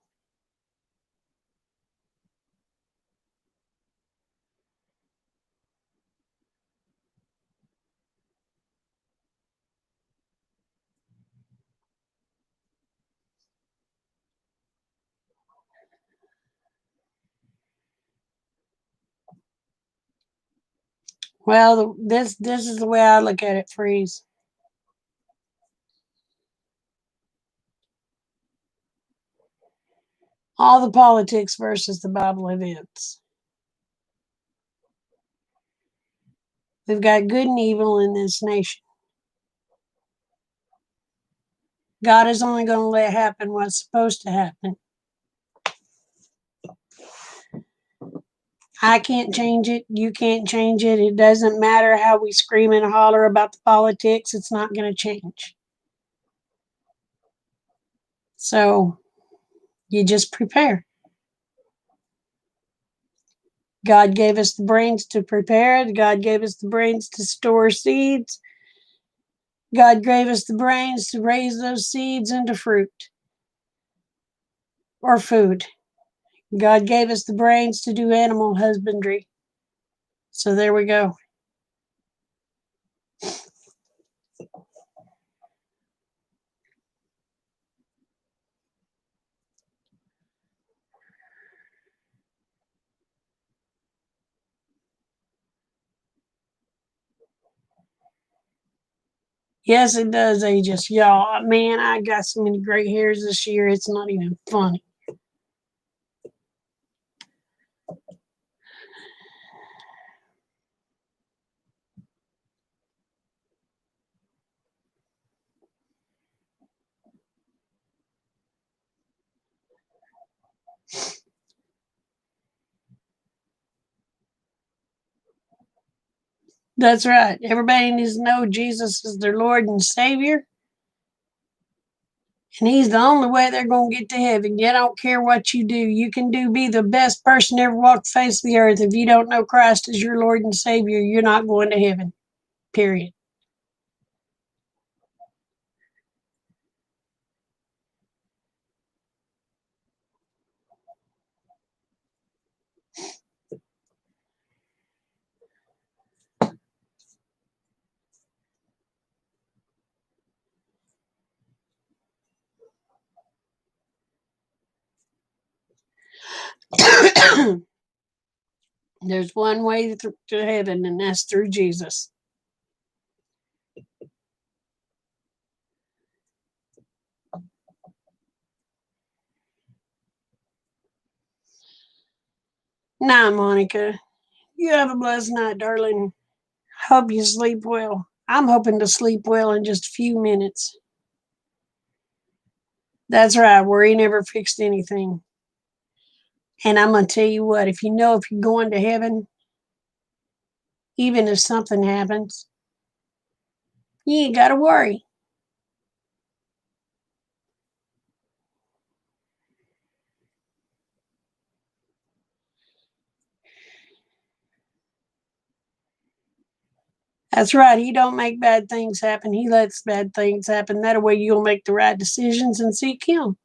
Well, this is the way I look at it, Freeze. All the politics versus the Bible events. We've got good and evil in this nation. God is only going to let happen what's supposed to happen. I can't change it. You can't change it. It doesn't matter how we scream and holler about the politics, it's not going to change. So you just prepare. God gave us the brains to prepare. God gave us the brains to store seeds. God gave us the brains to raise those seeds into fruit or food. God gave us the brains to do animal husbandry. So there we go. Yes, it does age us, y'all. Man, I got so many gray hairs this year, it's not even funny. That's right. Everybody needs to know Jesus is their Lord and Savior. And He's the only way they're going to get to heaven. You don't care what you do. You can be the best person ever walked the face of the earth. If you don't know Christ as your Lord and Savior, you're not going to heaven. Period. There's one way to heaven, and that's through Jesus. Nah, Monica. You have a blessed night, darling. Hope you sleep well. I'm hoping to sleep well in just a few minutes. That's right, worry never fixed anything. And I'm going to tell you what, if you're going to heaven, even if something happens, you ain't got to worry. That's right. He don't make bad things happen. He lets bad things happen. That way you'll make the right decisions and seek him.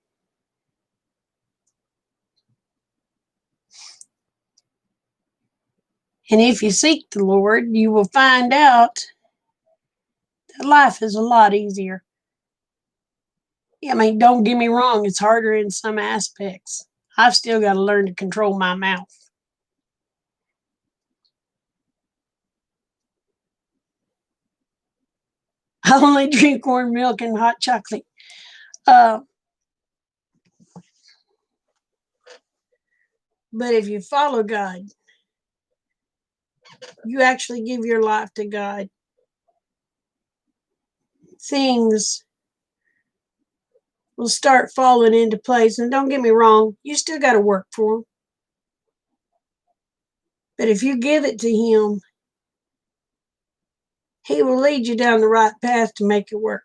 And if you seek the Lord, you will find out that life is a lot easier. I mean, don't get me wrong, it's harder in some aspects. I've still got to learn to control my mouth. I only drink warm milk and hot chocolate. Uh, but if you follow God, you actually give your life to God, things will start falling into place. And don't get me wrong, you still got to work for them. But if you give it to Him, He will lead you down the right path to make it work.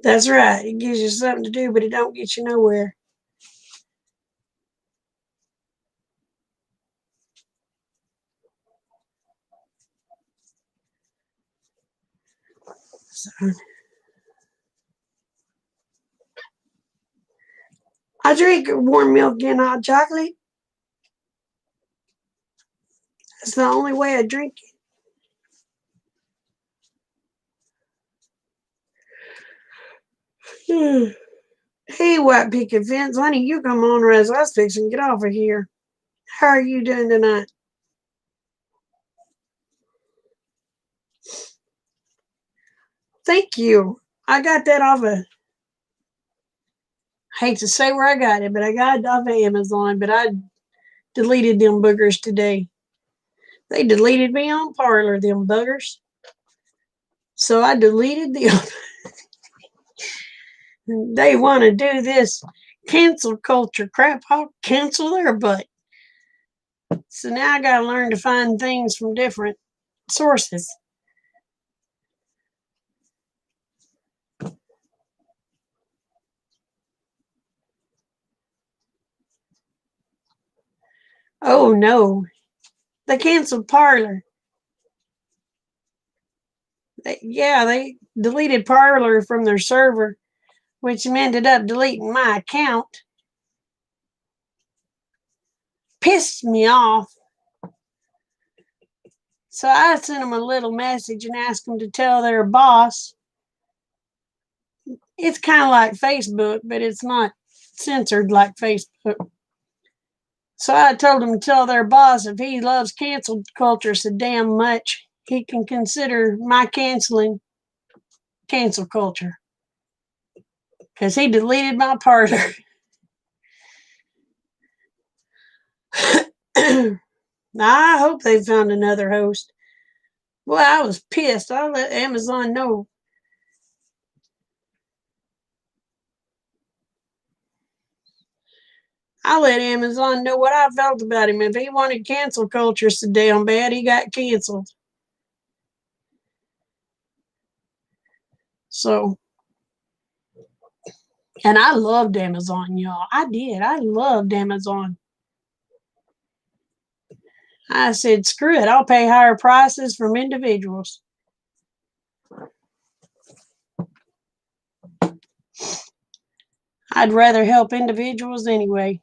That's right. It gives you something to do, but it don't get you nowhere. So, I drink warm milk and hot chocolate. That's the only way I drink it. Hey, white picket fence, honey, you come on, or else I was fixing to get off of here. How are you doing tonight? Thank you. I got that off of, I hate to say where I got it, but I got it off of Amazon, but I deleted them boogers today. They deleted me on Parlor, them buggers. So I deleted them. They want to do this cancel culture crap. I'll cancel their butt. So now I got to learn to find things from different sources. Oh no, they canceled Parlor. They deleted Parlor from their server, which ended up deleting my account. Pissed me off. So I sent them a little message and asked them to tell their boss. It's kind of like Facebook, but it's not censored like Facebook. So I told them to tell their boss if he loves cancel culture so damn much, he can consider my canceling cancel culture. Because he deleted my Parler. Now, I hope they found another host. Well, I was pissed. I let Amazon know. I let Amazon know what I felt about him. If he wanted cancel culture so damn bad, he got canceled. So, and I loved Amazon, y'all. I did. I loved Amazon. I said, screw it. I'll pay higher prices from individuals. I'd rather help individuals anyway.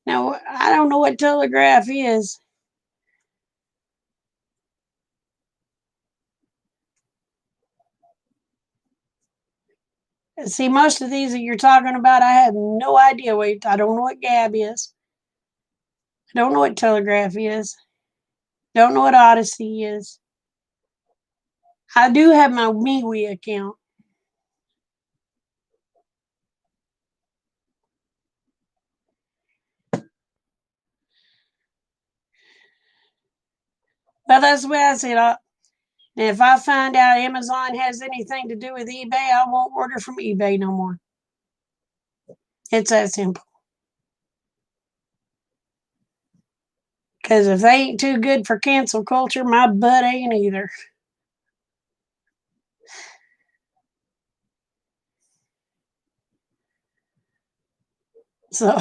Now, I don't know what Telegraph is. See, most of these that you're talking about, I have no idea what. I don't know what Gab is. I don't know what Telegraph is. Don't know what Odyssey is. I do have my MeWe account. Well, that's the way I said. If I find out Amazon has anything to do with eBay, I won't order from eBay no more. It's that simple. Because if they ain't too good for cancel culture, my butt ain't either. So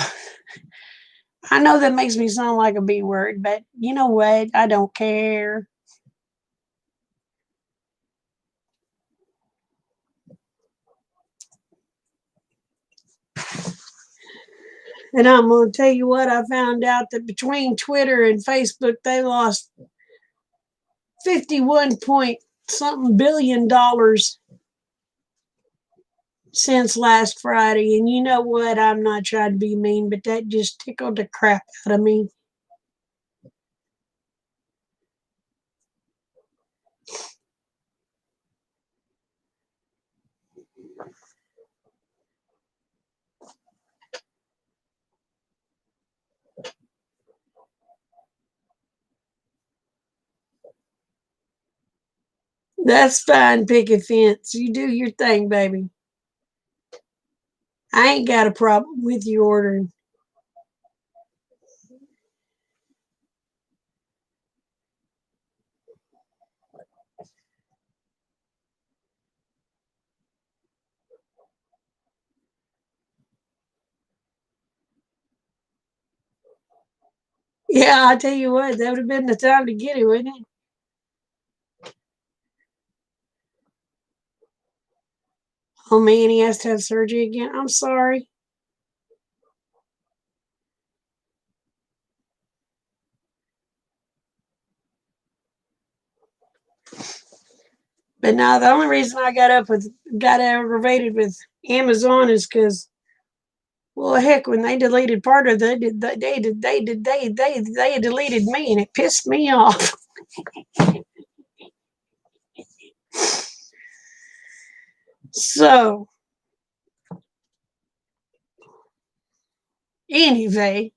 I know that makes me sound like a B word, but you know what? I don't care. And I'm going to tell you what, I found out that between Twitter and Facebook, they lost 51 point something $billion since last Friday. And you know what? I'm not trying to be mean, but that just tickled the crap out of me. That's fine, picket fence. You do your thing, baby. I ain't got a problem with you ordering. Yeah, I tell you what, that would have been the time to get it, wouldn't it? Oh man, he has to have surgery again. I'm sorry. But now the only reason I got aggravated with Amazon is because, well, heck, when they deleted part of they deleted me, and it pissed me off. So anyway,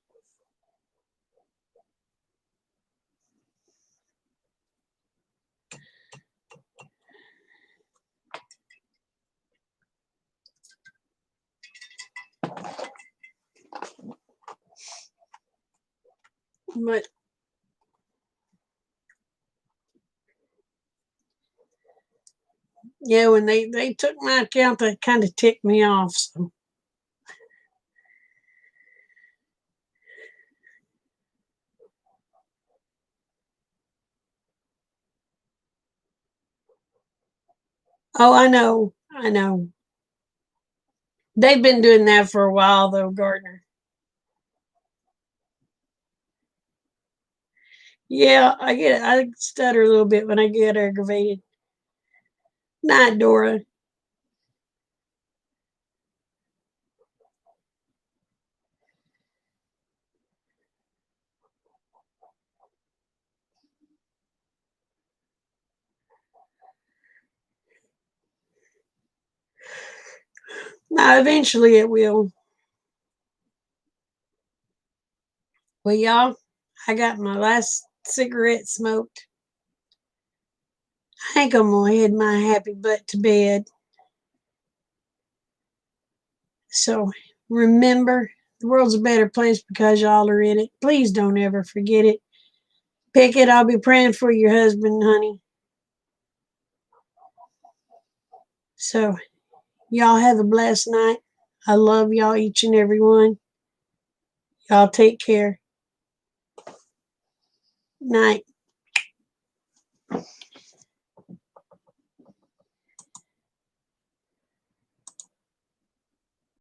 but yeah, when they took my account, that kind of ticked me off. So oh, I know. They've been doing that for a while, though, Gardner. Yeah, I get it. I stutter a little bit when I get aggravated. Not Dora. Now, eventually it will. Well, y'all, I got my last cigarette smoked. I think I'm gonna head my happy butt to bed. So remember, the world's a better place because y'all are in it. Please don't ever forget it. Pickett, I'll be praying for your husband, honey. So y'all have a blessed night. I love y'all, each and every one. Y'all take care. Night.